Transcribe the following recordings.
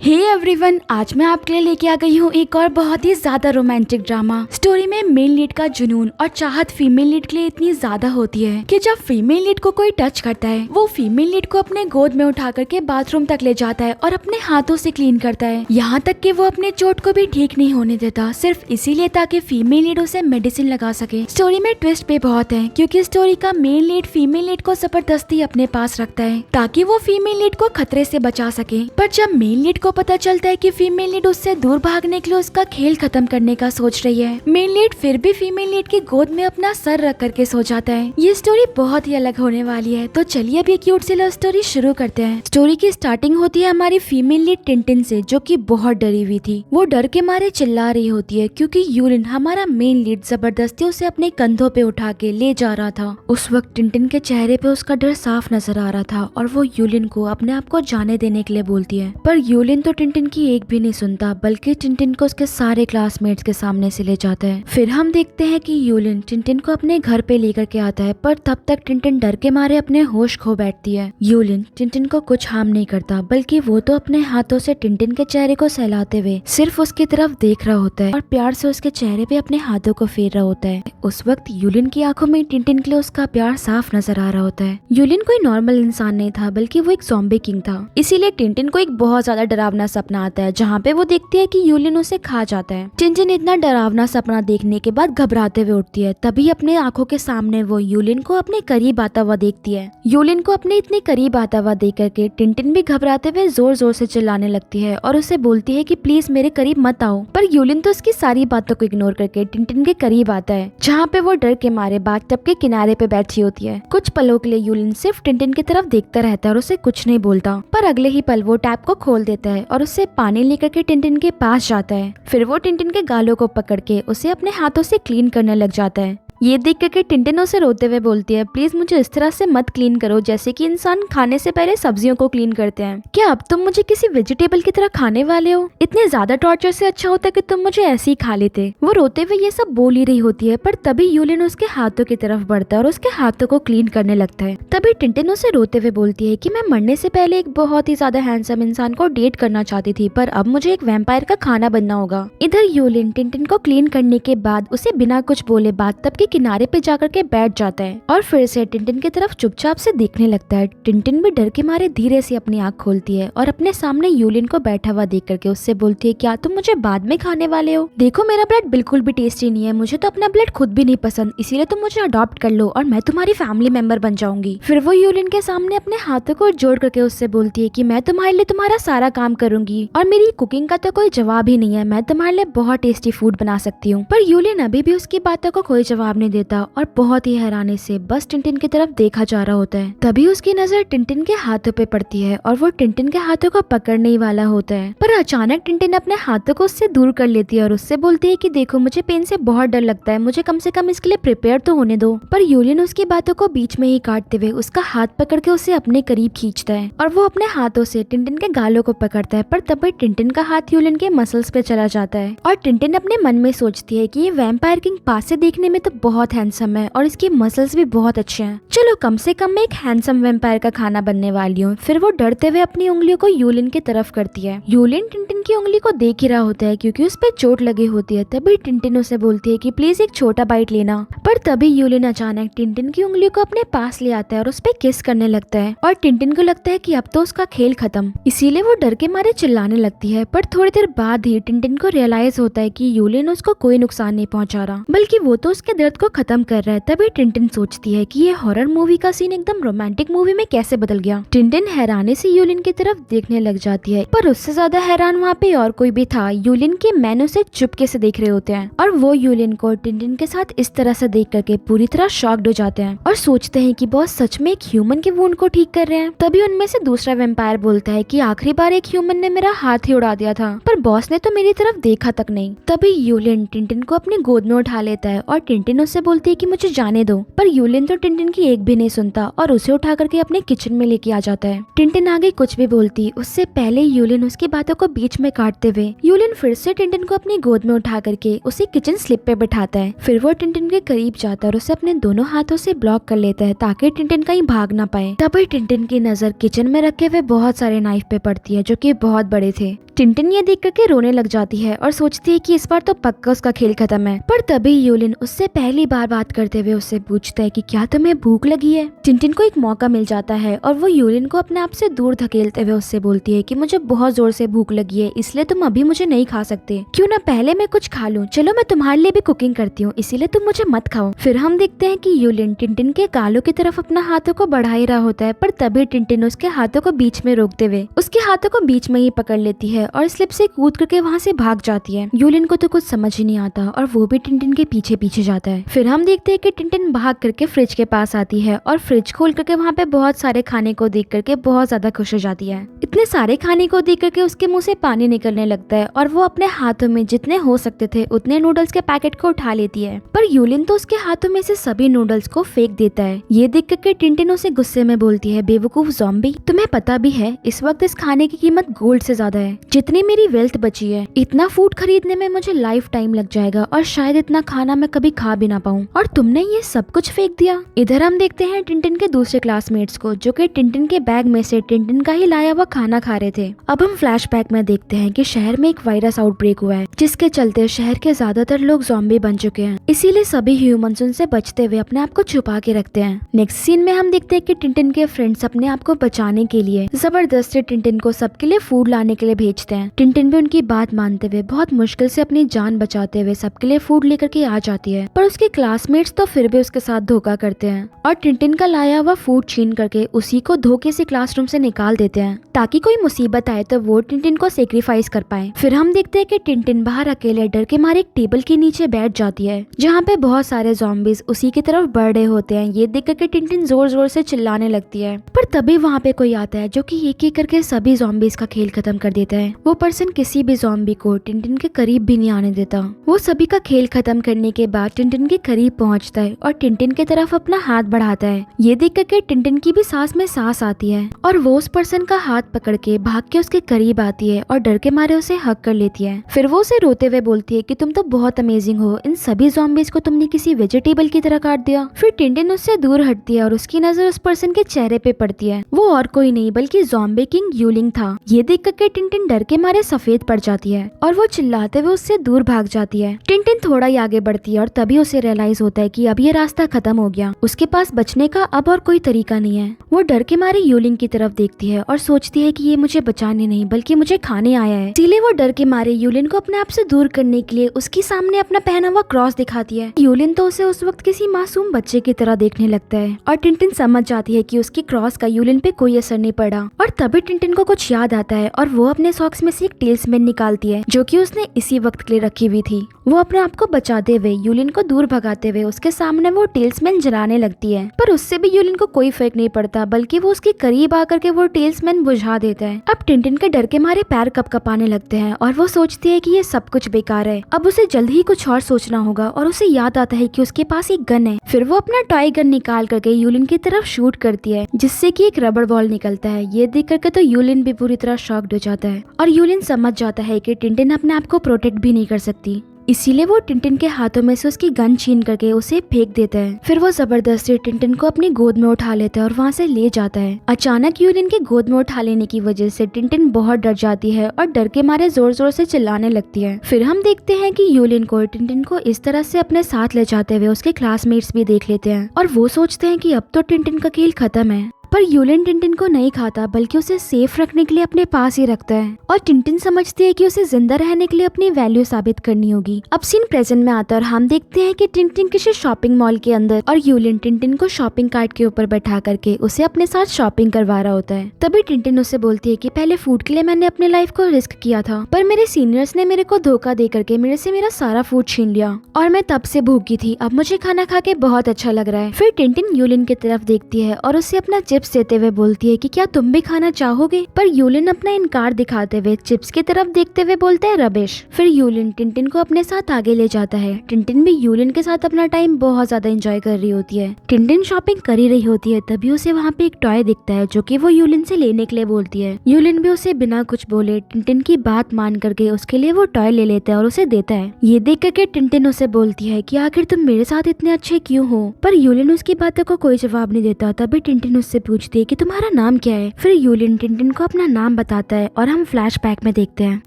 Hey everyone, आज मैं आपके लिए लेके आ गई हूँ एक और बहुत ही ज्यादा रोमांटिक ड्रामा स्टोरी में मेल लीड का जुनून और चाहत फीमेल लीड के लिए इतनी ज्यादा होती है कि जब फीमेल लीड को कोई टच करता है वो फीमेल लीड को अपने गोद में उठा करके बाथरूम तक ले जाता है और अपने हाथों से क्लीन करता है। यहाँ तक कि वो अपने चोट को भी ठीक नहीं होने देता, सिर्फ इसीलिए ताकि फीमेल लीड उसे मेडिसिन लगा सके। स्टोरी में ट्विस्ट भी बहुत है क्योंकि स्टोरी का मेल लीड फीमेल लीड को जबरदस्ती अपने पास रखता है ताकि वो फीमेल लीड को खतरे से बचा सके। पर जब मेल लीड को पता चलता है कि फीमेल लीड उससे दूर भागने के लिए उसका खेल खत्म करने का सोच रही है, मेल लीड फिर भी फीमेल लीड की गोद में अपना सर रख करके सो जाता है। ये स्टोरी बहुत ही अलग होने वाली है, तो चलिए अब ये क्यूट सी लव स्टोरी शुरू करते हैं। स्टोरी की स्टार्टिंग होती है हमारी फीमेल लीड टिंटिन से, जो कि बहुत डरी हुई थी। वो डर के मारे चिल्ला रही होती है क्योंकि यूलिन हमारा मेन लीड जबरदस्ती उसे अपने कंधों पे उठा के ले जा रहा था। उस वक्त टिंटिन के चेहरे पे उसका डर साफ नजर आ रहा था और वो यूलिन को अपने आप को जाने देने के लिए बोलती है, पर यूलिन तो टिंटिन की एक भी नहीं सुनता, बल्कि टिंटिन को उसके सारे क्लासमेट्स के सामने से ले जाता है। फिर हम देखते हैं कि यूलिन टिंटिन को अपने घर पे लेकर के आता है, पर तब तक टिंटिन डर के मारे अपने होश खो बैठती है। यूलिन टिंटिन को कुछ हार्म नहीं करता, बल्कि वो तो अपने हाथों से टिंटिन के चेहरे को सहलाते हुए सिर्फ उसकी तरफ देख रहा होता है और प्यार से उसके चेहरे पे अपने हाथों को फेर रहा होता है। उस वक्त यूलिन की आंखों में टिंटिन के लिए उसका प्यार साफ नजर आ रहा होता है। यूलिन कोई नॉर्मल इंसान नहीं था, बल्कि वो एक ज़ॉम्बी किंग था। इसीलिए टिंटिन को एक बहुत ज्यादा डरावना सपना आता है जहाँ पे वो देखती है कि यूलिन उसे खा जाता है। टिंटिन इतना डरावना सपना देखने के बाद घबराते हुए उठती है। तभी अपने आंखों के सामने वो यूलिन को अपने करीब आता हुआ देखती है। यूलिन को अपने इतने करीब आता हुआ देख करके टिंटिन भी घबराते हुए जोर जोर से चिल्लाने लगती है और उसे बोलती है कि प्लीज मेरे करीब मत आओ। पर यूलिन तो उसकी सारी बातों को इग्नोर करके टिंटिन के करीब आता है, जहाँ पे वो डर के मारे बाथटब के किनारे पे बैठी होती है। कुछ पलों के लिए यूलिन सिर्फ टिंटिन की तरफ देखता रहता है और उसे कुछ नहीं बोलता, पर अगले ही पल वो टैप को खोल देता है और उससे पानी लेकर के टिंटिन के पास जाता है। फिर वो टिंटिन के गालों को पकड़ के उसे अपने हाथों से क्लीन करने लग जाता है। ये देख करके टिंटिन उसे रोते हुए बोलती है, प्लीज मुझे इस तरह से मत क्लीन करो जैसे कि इंसान खाने से पहले सब्जियों को क्लीन करते हैं। क्या अब तुम मुझे किसी वेजिटेबल की तरह खाने वाले हो? इतने ज्यादा टॉर्चर से अच्छा होता कि तुम मुझे ऐसे ही खा लेते। वो रोते हुए ये सब बोल ही रही होती है, पर तभी यूलिन उसके हाथों की तरफ बढ़ता है और उसके हाथों को क्लीन करने लगता है। तभी टिंटिन उसे रोते हुए बोलती है कि मैं मरने से पहले एक बहुत ही ज्यादा हैंडसम इंसान को डेट करना चाहती थी, पर अब मुझे एक वैम्पायर का खाना बनना होगा। इधर यूलिन टिंटिन को क्लीन करने के बाद उसे बिना कुछ बोले बाथटब के किनारे पे जाकर के बैठ जाता है और फिर से टिंटिन की तरफ चुपचाप से देखने लगता है। टिंटिन भी डर के मारे धीरे से अपनी आंख खोलती है और अपने सामने यूलिन को बैठा हुआ देख करके उससे बोलती है, क्या तुम मुझे बाद में खाने वाले हो? देखो मेरा ब्लड बिल्कुल भी टेस्टी नहीं है, मुझे तो अपना ब्लड खुद भी नहीं पसंद, इसीलिए तुम मुझे अडॉप्ट कर लो और मैं तुम्हारी फैमिली मेंबर बन जाऊंगी। फिर वो यूलिन के सामने अपने हाथों को जोड़ करके उससे बोलती है कि मैं तुम्हारे लिए तुम्हारा सारा काम करूंगी और मेरी कुकिंग का तो कोई जवाब ही नहीं है, मैं तुम्हारे लिए बहुत टेस्टी फूड बना सकती हूँ। पर यूलिन अभी भी उसकी बातों को कोई जवाब नहीं देता और बहुत ही हैरानी से बस टिंटिन की तरफ देखा जा रहा होता है। तभी उसकी नजर टिंटिन के हाथों पे पड़ती है और वो टिंटिन के हाथों को पकड़ने ही वाला होता है, पर अचानक टिंटिन अपने हाथों को उससे दूर कर लेती है और उससे बोलती है कि देखो मुझे पेन से बहुत डर लगता है, मुझे कम से कम इसके लिए प्रिपेयर तो होने दो। पर यूलिन उसकी बातों को बीच में ही काटते हुए उसका हाथ पकड़ के उसे अपने करीब खींचता है और वो अपने हाथों से टिंटिन के गालों को पकड़ता है। पर तभी टिंटिन का हाथ यूलिन के मसल्स पे चला जाता है और टिंटिन अपने मन में सोचती है कि ये वैम्पायर किंग पास से देखने में तो बहुत हैंडसम है और इसके मसल्स भी बहुत अच्छे हैं, चलो कम से कम मैं एक हैंडसम वैम्पायर का खाना बनने वाली हूँ। फिर वो डरते हुए अपनी उंगलियों को यूलिन की तरफ करती है। यूलिन टिंटिन की उंगली को देख ही रहा होता है क्योंकि उस पर चोट लगी होती है। तभी टिंटिन उसे बोलती है कि प्लीज एक छोटा बाइट लेना, पर तभी यूलिन अचानक टिंटिन की उंगलियों को अपने पास ले आता है और उस पर किस करने लगता है और टिंटिन को लगता है कि अब तो उसका खेल खत्म, इसीलिए वो डर के मारे चिल्लाने लगती है। पर थोड़ी देर बाद ही टिंटिन को रियलाइज होता है कि यूलिन उसको कोई नुकसान नहीं पहुंचा रहा, बल्कि वो तो उसके दर्द को खत्म कर रहा है। तभी टिंटिन सोचती है कि ये हॉरर मूवी का सीन एकदम रोमांटिक मूवी में कैसे बदल गया। टिंटिन हैरानी से यूलिन की तरफ देखने लग जाती है, पर उससे ज्यादा हैरान वहाँ पे और कोई भी था। यूलिन के मैन उसे चुपके से देख रहे होते हैं और वो यूलिन को टिंटिन के साथ इस तरह से देख करके पूरी तरह शॉक्ड हो जाते हैं और सोचते हैं कि बॉस सच में एक ह्यूमन के वुंड को ठीक कर रहे हैं। तभी उनमें से दूसरा वैम्पायर बोलता है कि आखिरी बार एक ह्यूमन ने मेरा हाथ ही उड़ा दिया था, पर बॉस ने तो मेरी तरफ देखा तक नहीं। तभी यूलिन टिंटिन को अपनी गोद में उठा लेता है और टिंटिन उससे बोलती है कि मुझे जाने दो, पर यूलिन तो टिनटिन की एक भी नहीं सुनता और उसे उठा करके अपने किचन में लेके आ जाता है। टिनटिन आगे कुछ भी बोलती उससे पहले यूलिन उसकी बातों को बीच में काटते हुए यूलिन फिर से टिनटिन को अपनी गोद में उठा करके उसे किचन स्लिप पे बिठाता है। फिर वो टिनटिन के करीब जाता है और उसे अपने दोनों हाथों से ब्लॉक कर लेता है ताकि टिनटिन कहीं भाग ना पाए। तभी टिनटिन की नजर किचन में रखे हुए बहुत सारे नाइफ पे पड़ती है जो कि बहुत बड़े थे। टिनटिन ये देख करके रोने लग जाती है और सोचती है कि इस बार तो पक्का उसका खेल खत्म है। पर तभी यूलिन उससे पहली बार बात करते हुए उससे पूछता है कि क्या तुम्हें भूख लगी है। टिनटिन को एक मौका मिल जाता है और वो यूलिन को अपने आप से दूर धकेलते हुए उससे बोलती है कि मुझे बहुत जोर से भूख लगी है, इसलिए तुम अभी मुझे नहीं खा सकते। क्यों ना पहले मैं कुछ खा लूं? चलो मैं तुम्हारे लिए भी कुकिंग करती हूँ, इसीलिए तुम मुझे मत खाओ। फिर हम देखते हैं कि यूलिन टिनटिन के गालों की तरफ अपना हाथों को बढ़ा ही रहा होता है, पर तभी टिनटिन उसके हाथों को बीच में रोकते हुए उसके हाथों को बीच में ही पकड़ लेती है और स्लिप से कूद करके वहाँ से भाग जाती है। यूलिन को तो कुछ समझ ही नहीं आता और वो भी टिनटिन के पीछे पीछे जाता है। फिर हम देखते हैं कि टिनटिन भाग करके फ्रिज के पास आती है और फ्रिज खोल करके वहाँ पे बहुत सारे खाने को देख करके बहुत ज्यादा खुश हो जाती है। इतने सारे खाने को देख करके उसके मुंह से पानी निकलने लगता है और वो अपने हाथों में जितने हो सकते थे उतने नूडल्स के पैकेट को उठा लेती है, पर यूलिन तो उसके हाथों में से सभी नूडल्स को फेंक देता है। ये देख करके टिनटिन उसे गुस्से में बोलती है, बेवकूफ ज़ॉम्बी, तुम्हें पता भी है इस वक्त इस खाने की कीमत गोल्ड से ज्यादा है। जितनी मेरी वेल्थ बची है इतना फूड खरीदने में मुझे लाइफ टाइम लग जाएगा और शायद इतना खाना मैं कभी खा भी ना पाऊँ, और तुमने ये सब कुछ फेंक दिया। इधर हम देखते हैं टिनटिन के दूसरे क्लासमेट्स को जो कि टिनटिन के बैग में से टिनटिन का ही लाया हुआ खाना खा रहे थे। अब हम फ्लैशबैक में देखते हैं कि शहर में एक वायरस आउटब्रेक हुआ है जिसके चलते शहर के ज्यादातर लोग ज़ॉम्बी बन चुके हैं, इसीलिए सभी ह्यूमंस उनसे बचते हुए अपने आप को छुपा के रखते हैं। नेक्स्ट सीन में हम देखते हैं कि टिनटिन के फ्रेंड्स अपने आप को बचाने के लिए जबरदस्ती टिनटिन को सबके लिए फूड लाने के लिए भेजते हैं। टिनटिन भी उनकी बात मानते हुए बहुत मुश्किल से अपनी जान बचाते हुए सबके लिए फूड लेकर के आ जाती है, पर उसके क्लासमेट्स तो फिर भी उसके साथ धोखा करते हैं और टिनटिन का लाया हुआ फूड छीन करके उसी को धोखे से क्लासरूम से निकाल देते हैं ताकि कोई मुसीबत आए तो वो टिनटिन को सेक्रीफाइस कर पाए। फिर हम देखते हैं कि टिनटिन बाहर अकेले डर के मारे एक टेबल के नीचे बैठ जाती है जहाँ पे बहुत सारे ज़ॉम्बीज उसी की तरफ बढ़ रहे होते हैं। ये देख करके टिनटिन जोर जोर से चिल्लाने लगती है, पर तभी वहाँ पे कोई आता है जो कि एक एक करके सभी ज़ॉम्बीज का खेल खत्म कर देता है। वो पर्सन किसी भी ज़ॉम्बी को टिनटिन के करीब भी नहीं आने देता। वो सभी का खेल खत्म करने के बाद टिनटिन के करीब पहुँचता है और टिनटिन की तरफ अपना हाथ बढ़ाता है। ये देख करके टिनटिन की भी सांस में सांस आती है और वो उस पर्सन का हाथ पकड़ के भाग के उसके करीब आती है और डर के मारे उसे हक कर लेती है। फिर वो उसे रोते हुए बोलती है कि तुम तो बहुत अमेजिंग हो, इन सभी ज़ॉम्बीज को तुमने किसी वेजिटेबल की तरह काट दिया। फिर टिनटिन उससे दूर हटती है और उसकी नजर उस पर्सन के चेहरे पे पड़ती है। वो और कोई नहीं बल्कि ज़ॉम्बी किंग यूलिंग था। ये देख करके टिनटिन डर के मारे सफेद पड़ जाती है और वो चिल्लाते हुए उससे दूर भाग जाती है। टिनटिन थोड़ा ही आगे बढ़ती है और तभी उसे रियलाइज होता है कि अब ये रास्ता खत्म हो गया, उसके पास बचने का अब और कोई तरीका नहीं है। वो डर के मारे यूलिंग की तरफ देखती है और सोचती है कि ये मुझे बचाने नहीं बल्कि मुझे खाने आया है। इसीलिए वो डर के मारे यूलिन को अपने आप से दूर करने के लिए उसके सामने अपना पहना हुआ क्रॉस दिखाती है। यूलिन तो उसे उस वक्त किसी मासूम बच्चे की तरह देखने लगता है और टिनटिन समझ जाती है कि उसकी क्रॉस का यूलिन पे कोई असर नहीं पड़ा। और तभी टिनटिन को कुछ याद आता है और वो अपने सॉक्स में से एक टेल्समैन निकालती है जो कि उसने इसी वक्त के लिए रखी हुई थी। वो अपने आप को बचाते हुए यूलिन को दूर भगाते हुए उसके सामने वो टेल्समैन जलाने लगती है, पर उससे भी यूलिन को कोई फर्क नहीं पड़ता बल्कि वो उसके करीब आकर के वो टेल्समैन बुझा देता है। अब टिनटिन के डर के मारे पैर कपकपाने लगते हैं और वो सोचती है कि ये सब कुछ बेकार है, अब उसे जल्द ही कुछ और सोचना होगा। और उसे याद आता है कि उसके पास एक गन है। फिर वो अपना टॉय गन निकाल करके यूलिन की तरफ शूट करती है जिससे कि एक रबड़ बॉल निकलता है। ये देख करके तो यूलिन भी पूरी तरह शॉक्ड हो जाता है और यूलिन समझ जाता है कि टिनटिन अपने आप को प्रोटेक्ट भी नहीं कर सकती, इसीलिए वो टिनटिन के हाथों में से उसकी गन छीन करके उसे फेंक देता है। फिर वो जबरदस्ती टिनटिन को अपनी गोद में उठा लेता है और वहाँ से ले जाता है। अचानक यूलिन के गोद में उठा लेने की वजह से टिनटिन बहुत डर जाती है और डर के मारे जोर जोर से चिल्लाने लगती है। फिर हम देखते हैं कि यूलिन को टिनटिन को इस तरह से अपने साथ ले जाते हुए उसके क्लासमेट्स भी देख लेते हैं और वो सोचते हैं कि अब तो टिनटिन का खेल खत्म है। पर यूलिन टिनटिन को नहीं खाता बल्कि उसे सेफ रखने के लिए अपने पास ही रखता है और टिनटिन समझती है कि उसे जिंदा रहने के लिए अपनी वैल्यू साबित करनी होगी। अब सीन प्रेजेंट में आता है और हम देखते हैं कि टिनटिन किसी शॉपिंग मॉल के अंदर और यूलिन टिनटिन को शॉपिंग कार्ट के ऊपर बैठा करके उसे अपने साथ शॉपिंग करवा रहा होता है। तभी टिनटिन उसे बोलती है कि पहले फूड के लिए मैंने अपनी लाइफ को रिस्क किया था, पर मेरे सीनियर्स ने मेरे को धोखा दे करके मेरे से मेरा सारा फूड छीन लिया और मैं तब से भूखी थी। अब मुझे खाना खा के बहुत अच्छा लग रहा है। फिर टिनटिन यूलिन की तरफ देखती है और उससे अपना चिप्स चिप्स देते हुए बोलती है कि क्या तुम भी खाना चाहोगे, पर यूलिन अपना इनकार दिखाते हुए चिप्स की तरफ देखते हुए बोलता है रबिश। फिर यूलिन टिंटिन को अपने साथ आगे ले जाता है। टिंटिन भी यूलिन के साथ अपना टाइम बहुत ज्यादा एंजॉय कर रही होती है। टिंटिन शॉपिंग कर ही रही होती है, तभी उसे वहाँ पे एक टॉय दिखता है जो कि वो यूलिन से लेने के लिए बोलती है। यूलिन भी उसे बिना कुछ बोले टिंटिन की बात मान करके उसके लिए वो टॉय ले लेता है और उसे देता है। ये देख करके टिंटिन उसे बोलती है कि आखिर तुम मेरे साथ इतने अच्छे क्यों हो, पर यूलिन उसकी बातों को कोई जवाब नहीं देता। तभी टिंटिन उससे पूछती है कि तुम्हारा नाम क्या है। फिर यूलिन टिंटिन को अपना नाम बताता है और हम फ्लैशबैक में देखते हैं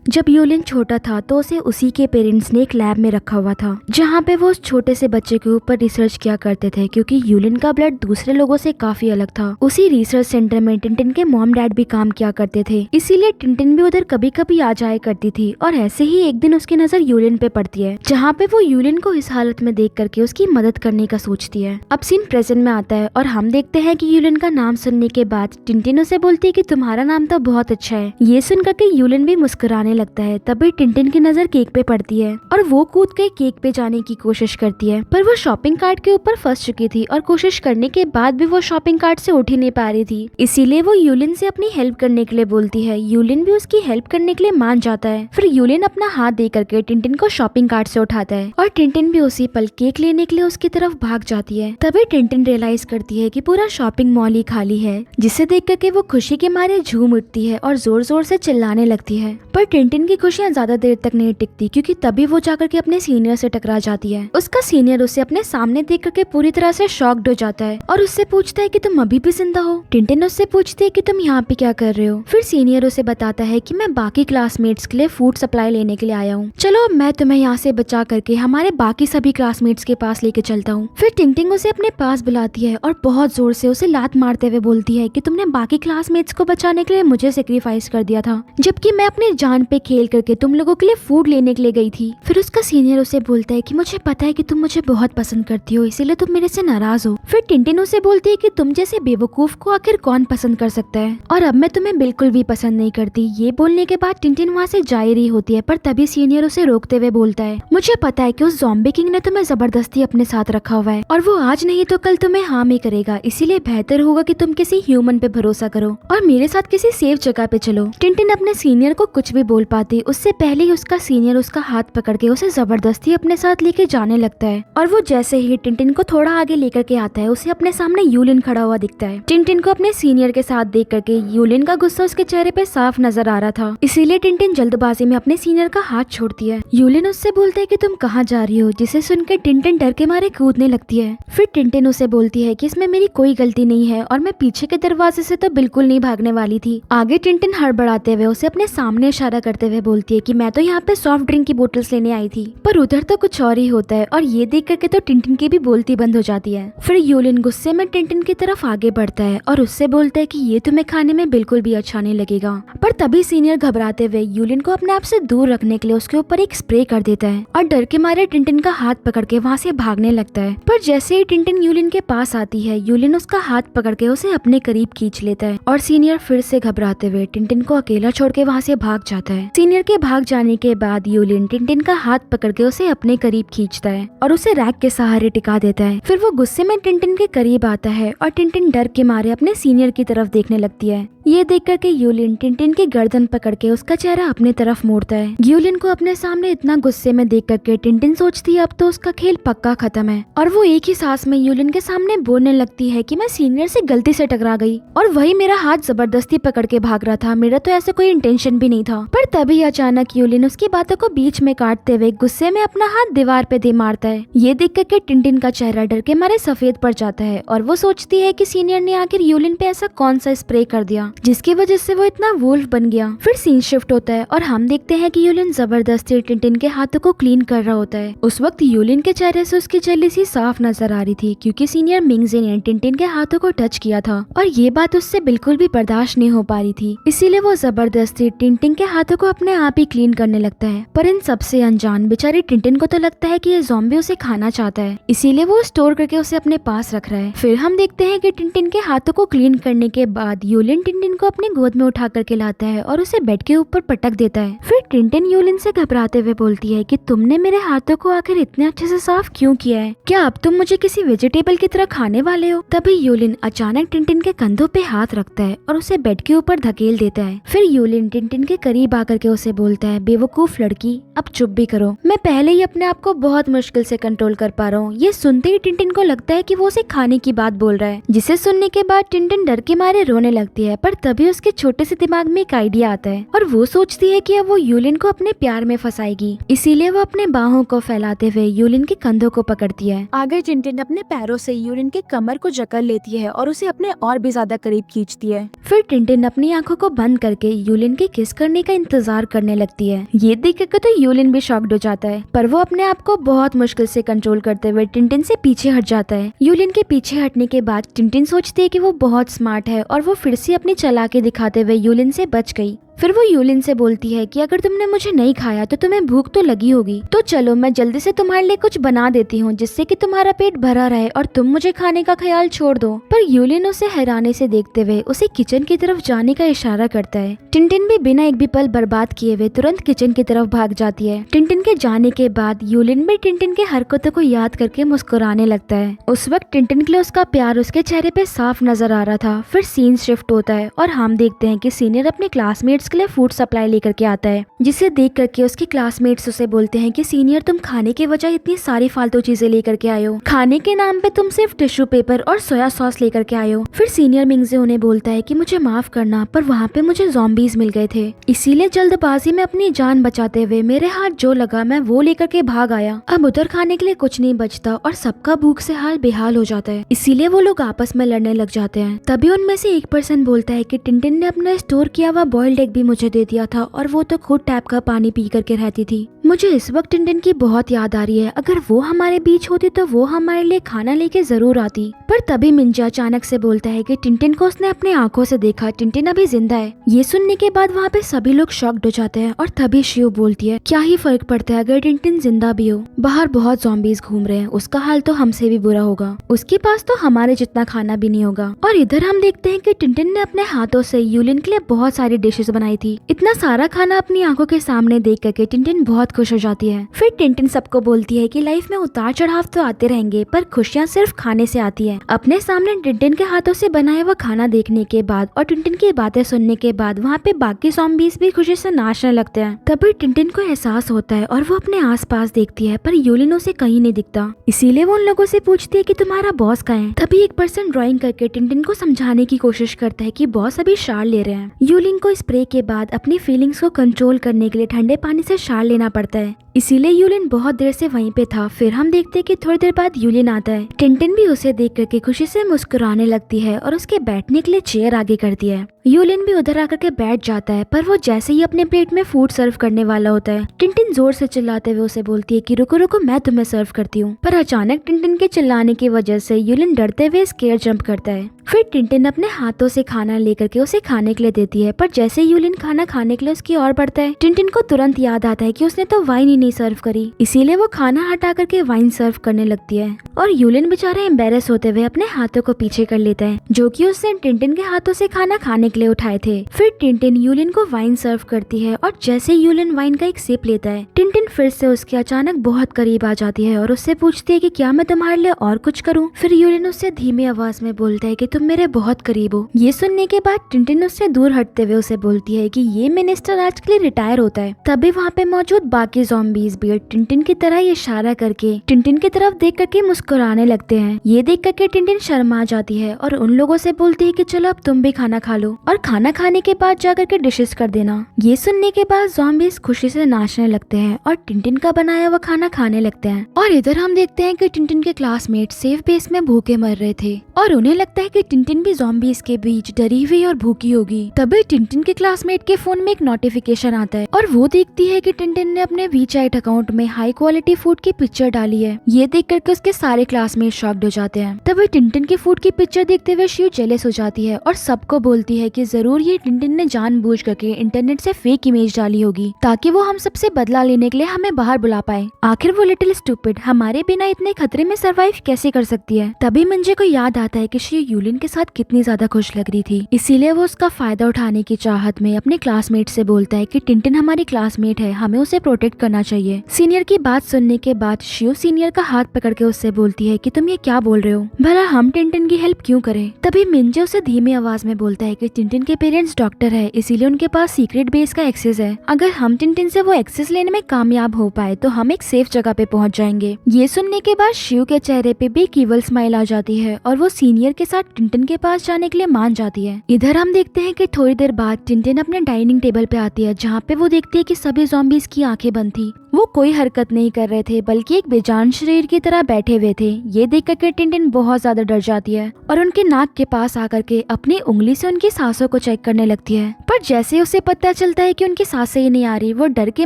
जब यूलिन छोटा था तो उसे उसी के पेरेंट्स ने एक लैब में रखा हुआ था, जहाँ पे वो उस छोटे से बच्चे के ऊपर रिसर्च किया करते थे, क्योंकि यूलिन का ब्लड दूसरे लोगों से काफी अलग था। उसी रिसर्च सेंटर में टिंटिन के मॉम डैड भी काम किया करते थे, इसीलिए टिंटिन भी उधर कभी कभी आ जाया करती थी। और ऐसे ही एक दिन उसकी नजर यूलिन पे पड़ती है, जहाँ पे वो यूलिन को इस हालत में देख करके उसकी मदद करने का सोचती है। अब सीन प्रेजेंट में आता है और हम देखते हैं कि यूलिन का नाम सुनने के बाद टिंटिन उसे बोलती है कि तुम्हारा नाम तो बहुत अच्छा है। ये सुन करके यूलिन भी मुस्कुराने लगता है। तभी टिंटिन की नजर केक पे पड़ती है और वो कूद के केक पे जाने की कोशिश करती है, पर वो शॉपिंग कार्ट के ऊपर फंस चुकी थी और कोशिश करने के बाद भी वो शॉपिंग कार्ट से उठ ही नहीं पा रही थी। इसीलिए वो यूलिन से अपनी हेल्प करने के लिए बोलती है। यूलिन भी उसकी हेल्प करने के लिए मान जाता है। फिर यूलिन अपना हाथ दे करके टिंटिन को शॉपिंग कार्ट से उठाता है और टिंटिन भी उसी पल केक लेने के लिए उसकी तरफ भाग जाती है। तभी टिंटिन रियलाइज करती है कि पूरा शॉपिंग मॉल ही खाली है, जिसे देख करके वो खुशी के मारे झूम उठती है और जोर जोर से चिल्लाने लगती है। पर टिंटिन की खुशियाँ ज्यादा देर तक नहीं टिकती, क्योंकि तभी वो जाकर के अपने सीनियर से टकरा जाती है। उसका सीनियर उसे अपने सामने देख करके पूरी तरह से शॉक्ड हो जाता है और उससे पूछता है कि तुम अभी भी जिंदा हो। टिंटिन उससे पूछती है कि तुम यहाँ पे क्या कर रहे हो। फिर सीनियर उसे बताता है कि मैं बाकी क्लासमेट्स के लिए फूड सप्लाई लेने के लिए आया हूँ, चलो मैं तुम्हें यहाँ से बचा करके हमारे बाकी सभी क्लासमेट्स के पास लेके चलता हूँ। फिर टिंटिन उसे अपने पास बुलाती है और बहुत जोर से उसे लात मारते हुए बोलती है कि तुमने बाकी क्लासमेट्स को बचाने के लिए मुझे सेक्रीफाइस कर दिया था, जबकि मैं अपनी जान पे खेल करके तुम लोगों के लिए फूड लेने के लिए गई थी। फिर उसका सीनियर उसे बोलता है कि मुझे पता है कि तुम मुझे बहुत पसंद करती हो, इसीलिए तुम मेरे से नाराज हो। फिर टिंटिन उसे बोलती है कि तुम जैसे बेवकूफ को आखिर कौन पसंद कर सकता है, और अब मैं तुम्हें बिल्कुल भी पसंद नहीं करती। ये बोलने के बाद टिंटिन वहाँ से जा ही रही होती है, पर तभी सीनियर उसे रोकते हुए बोलता है मुझे पता है कि उस ज़ॉम्बी किंग ने तुम्हें जबरदस्ती अपने साथ रखा हुआ है और वो आज नहीं तो कल तुम्हें हार्म ही करेगा, इसीलिए बेहतर होगा कि तुम किसी ह्यूमन पे भरोसा करो और मेरे साथ किसी सेफ जगह पे चलो। टिंटिन अपने सीनियर को कुछ भी बोल पाती उससे पहले ही उसका सीनियर उसका हाथ पकड़ के उसे जबरदस्ती अपने साथ लेके जाने लगता है। और वो जैसे ही टिंटिन को थोड़ा आगे लेकर के आता है, उसे अपने सामने यूलिन खड़ा हुआ दिखता है। टिंटिन को अपने सीनियर के साथ देख करके यूलिन का गुस्सा उसके चेहरे पे साफ नजर आ रहा था, इसीलिए टिंटिन जल्दबाजी में अपने सीनियर का हाथ छोड़ती है। यूलिन उससे बोलता है कि तुम कहाँ जा रही हो, जिसे सुनकर टिंटिन डर के मारे कूदने लगती है। फिर टिंटिन उसे बोलती है कि इसमें मेरी कोई गलती नहीं है और मैं पीछे के दरवाजे से तो बिल्कुल नहीं भागने वाली थी। आगे टिंटिन हड़बड़ाते हुए उसे अपने सामने इशारा करते हुए बोलती है कि मैं तो यहाँ पे सॉफ्ट ड्रिंक की बोतल्स लेने आई थी, पर उधर तो कुछ और ही होता है। और ये देख करके तो टिंटिन की भी बोलती बंद हो जाती है। फिर यूलिन गुस्से में टिंटिन की तरफ आगे बढ़ता है और उससे बोलता है कि ये तुम्हें खाने में बिल्कुल भी अच्छा नहीं लगेगा। पर तभी सीनियर घबराते हुए यूलिन को अपने आप से दूर रखने के लिए उसके ऊपर एक स्प्रे कर देता है और डर के मारे टिंटिन का हाथ पकड़ के वहाँ से भागने लगता है। पर जैसे ही टिंटिन यूलिन के पास आती है, यूलिन उसका हाथ पकड़ के उसे अपने करीब खींच लेता है और सीनियर फिर से घबराते हुए टिंटिन को अकेला छोड़ के वहाँ से भाग जाता है। सीनियर के भाग जाने के बाद यूलिन टिंटिन का हाथ पकड़ के उसे अपने करीब खींचता है और उसे रैक के सहारे टिका देता है। फिर वो गुस्से में टिंटिन के करीब आता है और टिंटिन डर के मारे अपने सीनियर की तरफ देखने लगती है। ये देख करके यूलिन टिंटिन की गर्दन पकड़ के उसका चेहरा अपने तरफ मोड़ता है। यूलिन को अपने सामने इतना गुस्से में देख करके टिंटिन सोचती है अब तो उसका खेल पक्का खत्म है, और वो एक ही सांस में यूलिन के सामने बोलने लगती है कि मैं सीनियर से गलती से टकरा गई और वही मेरा हाथ जबरदस्ती पकड़ के भाग रहा था, मेरा तो ऐसा कोई इंटेंशन भी नहीं था। पर तभी अचानक यूलिन उसकी बातों को बीच में काटते हुए गुस्से में अपना हाथ दीवार पे दे मारता है। ये देख करके टिंटिन का चेहरा डर के मारे सफेद पड़ जाता है और वो सोचती है कि सीनियर ने आखिर यूलिन पे ऐसा कौन सा स्प्रे कर दिया जिसकी वजह से वो इतना वुल्फ बन गया। फिर सीन शिफ्ट होता है और हम देखते हैं कि यूलिन जबरदस्ती टिंटिन के हाथों को क्लीन कर रहा होता है। उस वक्त यूलिन के चेहरे से उसकी जेलसी साफ नजर आ रही थी, क्योंकि सीनियर मिंगजे ने टिंटिन के हाथों को टच किया था और ये बात उससे बिल्कुल भी बर्दाश्त नहीं हो पा रही थी, इसीलिए वो जबरदस्ती टिंटिन के हाथों को अपने आप ही क्लीन करने लगता है। पर इन सबसे अनजान बेचारी टिंटिन को तो लगता है कि ये ज़ॉम्बी उसे खाना चाहता है, इसीलिए वो स्टोर करके उसे अपने पास रख रहा है। फिर हम देखते हैं कि टिंटिन के हाथों को क्लीन करने के बाद यूलिन टिंटिन को अपनी गोद में उठा करके लाता है और उसे बेड के ऊपर पटक देता है। फिर टिंटिन यूलिन से घबराते हुए बोलती है कि तुमने मेरे हाथों को आखिर इतने अच्छे से साफ क्यों किया है? क्या अब तुम मुझे किसी वेजिटेबल की तरह खाने वाले हो? तभी यूलिन अचानक टिंटिन के कंधों पे हाथ रखता है और उसे बेड के ऊपर धकेल देता है। फिर यूलिन टिंटिन के करीब आकर के उसे बोलता है, बेवकूफ लड़की, अब चुप भी करो। मैं पहले ही अपने आप को बहुत मुश्किल से कंट्रोल कर पा रहा हूँ। ये सुनते ही टिंटिन को लगता है कि वो उसे खाने की बात बोल रहा है, जिसे सुनने के बाद टिंटिन डर के मारे रोने लगती है। पर तभी उसके छोटे से दिमाग में एक आइडिया आता है और वो सोचती है कि अब वो यूलिन को अपने प्यार में फंसाएगी। इसीलिए वो अपने बाहों को फैलाते हुए यूलिन के कंधों को पकड़ती है। आगे टिंटिन अपने पैरों से यूलिन के कमर को जकड़ लेती है और उसे अपने और भी ज्यादा करीब खींचती है। फिर टिंटिन अपनी आंखों को बंद करके यूलिन के किस करने का इंतजार करने लगती है। ये देख कर तो यूलिन भी शॉक्ड हो जाता है, पर वो अपने आप को बहुत मुश्किल से कंट्रोल करते हुए टिंटिन से पीछे हट जाता है। यूलिन के पीछे हटने के बाद टिंटिन सोचती है कि वो बहुत स्मार्ट है और वो फिर से अपनी चालाकी दिखाते हुए यूलिन से बच गई। फिर वो यूलिन से बोलती है कि अगर तुमने मुझे नहीं खाया तो तुम्हें भूख तो लगी होगी, तो चलो मैं जल्दी से तुम्हारे लिए कुछ बना देती हूँ जिससे कि तुम्हारा पेट भरा रहे और तुम मुझे खाने का ख्याल छोड़ दो। पर यूलिन उसे हैरानी से देखते हुए उसे किचन की तरफ जाने का इशारा करता है। टिंटिन भी बिना एक भी पल बर्बाद किए हुए तुरंत किचन की तरफ भाग जाती है। टिंटिन के जाने के बाद यूलिन भी टिंटिन के हरकतों को याद करके मुस्कुराने लगता है। उस वक्त टिंटिन के लिए उसका प्यार उसके चेहरे पे साफ नजर आ रहा था। फिर सीन शिफ्ट होता है और हम देखते हैं कि सीनियर अपने क्लासमेट्स के लिए फूड सप्लाई लेकर के आता है, जिसे देख करके उसके क्लासमेट्स उसे बोलते हैं कि सीनियर तुम खाने के बजाय इतनी सारी फालतू चीजें लेकर के आए हो, खाने के नाम पे तुम सिर्फ टिश्यू पेपर और सोया सॉस लेकर के आए हो। फिर सीनियर मिंगजे उन्हें बोलता है कि मुझे माफ करना, पर वहाँ पे मुझे ज़ॉम्बीज मिल गए थे, इसीलिए जल्दबाजी में अपनी जान बचाते हुए मेरे हाथ जो लगा मैं वो लेकर के भाग आया। अब उधर खाने के लिए कुछ नहीं बचता और सबका भूख से हाल बेहाल हो जाता है, इसीलिए वो लोग आपस में लड़ने लग जाते हैं। तभी उनमें से एक पर्सन बोलता है कि टिंटिन ने अपना स्टोर किया हुआ बॉइल्ड एग भी मुझे दे दिया था और वो तो खुद टैप का पानी पी करके रहती थी। मुझे इस वक्त टिंटिन की बहुत याद आ रही है, अगर वो हमारे बीच होती तो वो हमारे लिए खाना लेके जरूर आती। पर तभी मिंजा अचानक से बोलता है कि टिंटिन को उसने अपने आंखों से देखा, टिंटिन अभी जिंदा है। ये सुनने के बाद वहाँ पे सभी लोग शॉक्ड हो जाते हैं और तभी शिव बोलती है, क्या ही फर्क पड़ता है अगर टिंटिन जिंदा भी हो, बाहर बहुत ज़ॉम्बीज घूम रहे हैं, उसका हाल तो हमसे भी बुरा होगा, उसके पास तो हमारे जितना खाना भी नहीं होगा। और इधर हम देखते हैं कि टिंटिन ने अपने हाथों से यूलिन के लिए बहुत सारी डिशेस बनाई थी। इतना सारा खाना अपनी आंखों के सामने देख करके टिंटिन बहुत खुश हो जाती है। फिर टिंटिन सबको बोलती है कि लाइफ में उतार चढ़ाव तो आते रहेंगे, पर खुशियाँ सिर्फ खाने से आती है। अपने सामने टिंटिन के हाथों से बनाया हुआ खाना देखने के बाद और टिंटिन की बातें सुनने के बाद वहाँ पे बाकी ज़ॉम्बीज भी खुशी से नाचने लगते हैं। तभी टिंटिन को एहसास होता है और वो अपने आसपास देखती है, पर यूलिन उसे कहीं नहीं दिखता, इसीलिए वो उन लोगों से पूछती है कि तुम्हारा बॉस कहाँ है। तभी एक पर्सन ड्राइंग करके टिंटिन को समझाने की कोशिश करता है कि बॉस अभी शार ले रहे हैं। यूलिन को स्प्रे के बाद अपनी फीलिंग्स को कंट्रोल करने के लिए ठंडे पानी से शार लेना पड़ता है, इसीलिए यूलिन बहुत देर से वहीं पे था। फिर हम देखते हैं कि थोड़ी देर बाद यूलिन आता है। टिंटिन भी उसे देख करके खुशी से मुस्कुराने लगती है और उसके बैठने के लिए चेयर आगे करती है। यूलिन भी उधर आकर के बैठ जाता है, पर वो जैसे ही अपने प्लेट में फूड सर्व करने वाला होता है, टिंटिन जोर से चिल्लाते हुए उसे बोलती है कि रुको रुको, मैं तुम्हें सर्व करती हूँ। पर अचानक टिंटिन के चिल्लाने की वजह से यूलिन डरते हुए स्केयर जंप करता है। फिर टिंटिन अपने हाथों से खाना लेकर के उसे खाने के लिए देती है, पर जैसे यूलिन खाना खाने के लिए उसकी ओर बढ़ता है, टिंटिन को तुरंत याद आता है कि उसने तो वाइन ही नहीं सर्व करी, इसीलिए वो खाना हटा करके वाइन सर्व करने लगती है। और यूलिन बेचारा एम्बेरस होते हुए अपने हाथों को पीछे कर लेता है, जो कि उसने टिंटिन के हाथों से खाना खाने के लिए उठाए थे। फिर टिंटिन यूलिन को वाइन सर्व करती है और जैसे यूलिन वाइन का एक सिप लेता है, टिंटिन फिर से उसके अचानक बहुत करीब आ जाती है और उससे पूछती है कि क्या मैं तुम्हारे लिए और कुछ करूं। फिर यूलिन उससे धीमी आवाज में बोलता है कि तुम मेरे बहुत करीब हो। ये सुनने के बाद टिंटिन उससे दूर हटते हुए उसे बोलती है कि ये मिनिस्टर आज के लिए रिटायर होता है। तभी वहाँ पे मौजूद बाकी ज़ॉम्बीज भी टिंटिन की तरह इशारा करके टिंटिन की तरफ देख करके मुस्कुराने लगते हैं। ये देख करके टिंटिन शर्मा जाती है और उन लोगों से बोलती है कि चलो अब तुम भी खाना खा लो और खाना खाने के बाद जाकर के डिशेस कर देना। ये सुनने के बाद ज़ॉम्बीज खुशी से नाचने लगते हैं और टिंटिन का बनाया हुआ खाना खाने लगते हैं। और इधर हम देखते हैं कि टिंटिन के क्लासमेट सेफ बेस में भूखे मर रहे थे और उन्हें लगता है कि टिंटिन भी ज़ॉम्बीज के बीच डरी हुई और भूखी होगी। तभी टिंटिन के क्लासमेट के फोन में एक नोटिफिकेशन आता है और वो देखती है कि टिंटिन ने अपने वीचैट अकाउंट में हाई क्वालिटी फूड की पिक्चर डाली है। ये देख करके उसके सारे क्लासमेट शॉक्ड हो जाते हैं। तभी टिंटिन की फूड की पिक्चर देखते हुए शिव जेलस हो जाती है और सबको बोलती है कि जरूर ये टिंटिन ने जानबूझ करके इंटरनेट से फेक इमेज डाली होगी ताकि वो हम सबसे बदला लेने के लिए हमें बाहर बुला पाए। आखिर वो लिटिल स्टूपिड हमारे बिना इतने खतरे में सरवाइव कैसे कर सकती है। तभी मंजे को याद आता है कि शी यूलिन के साथ कितनी ज्यादा खुश लग रही थी, इसीलिए वो उसका फायदा उठाने की चाहत में अपने क्लासमेट से बोलता है कि टिंटिन हमारी क्लासमेट है, हमें उसे प्रोटेक्ट करना चाहिए। सीनियर की बात सुनने के बाद शियो सीनियर का हाथ पकड़ के उससे बोलती है कि तुम ये क्या बोल रहे हो, भला हम टिंटिन की हेल्प क्यों करें। तभी मिंजे उसे धीमी आवाज में बोलता है कि टिंटिन के पेरेंट्स डॉक्टर है, इसीलिए उनके पास सीक्रेट बेस का एक्सेस है। अगर हम टिंटिन से वो एक्सेस लेने में कामयाब हो पाए तो हम एक सेफ जगह पे पहुंच जाएंगे। ये सुनने के बाद शियो के चेहरे पे भी एक ईवल स्माइल आ जाती है और वो सीनियर के साथ टिंटिन के पास जाने के लिए मान जाती है। इधर हम देखते हैं कि थोड़ी देर बाद टिंटिन अपने डाइनिंग टेबल पे आती है, जहाँ पे वो देखती है कि सभी ज़ॉम्बीज की आंखें बंद थी। वो कोई हरकत नहीं कर रहे थे, बल्कि एक बेजान शरीर की तरह बैठे हुए थे। ये देख करके टिंटिन बहुत ज्यादा डर जाती है और उनके नाक के पास आकर के अपनी उंगली से उनकी सांसों को चेक करने लगती है। पर जैसे उसे पता चलता है कि उनकी सांसें ही नहीं आ रही, वो डर के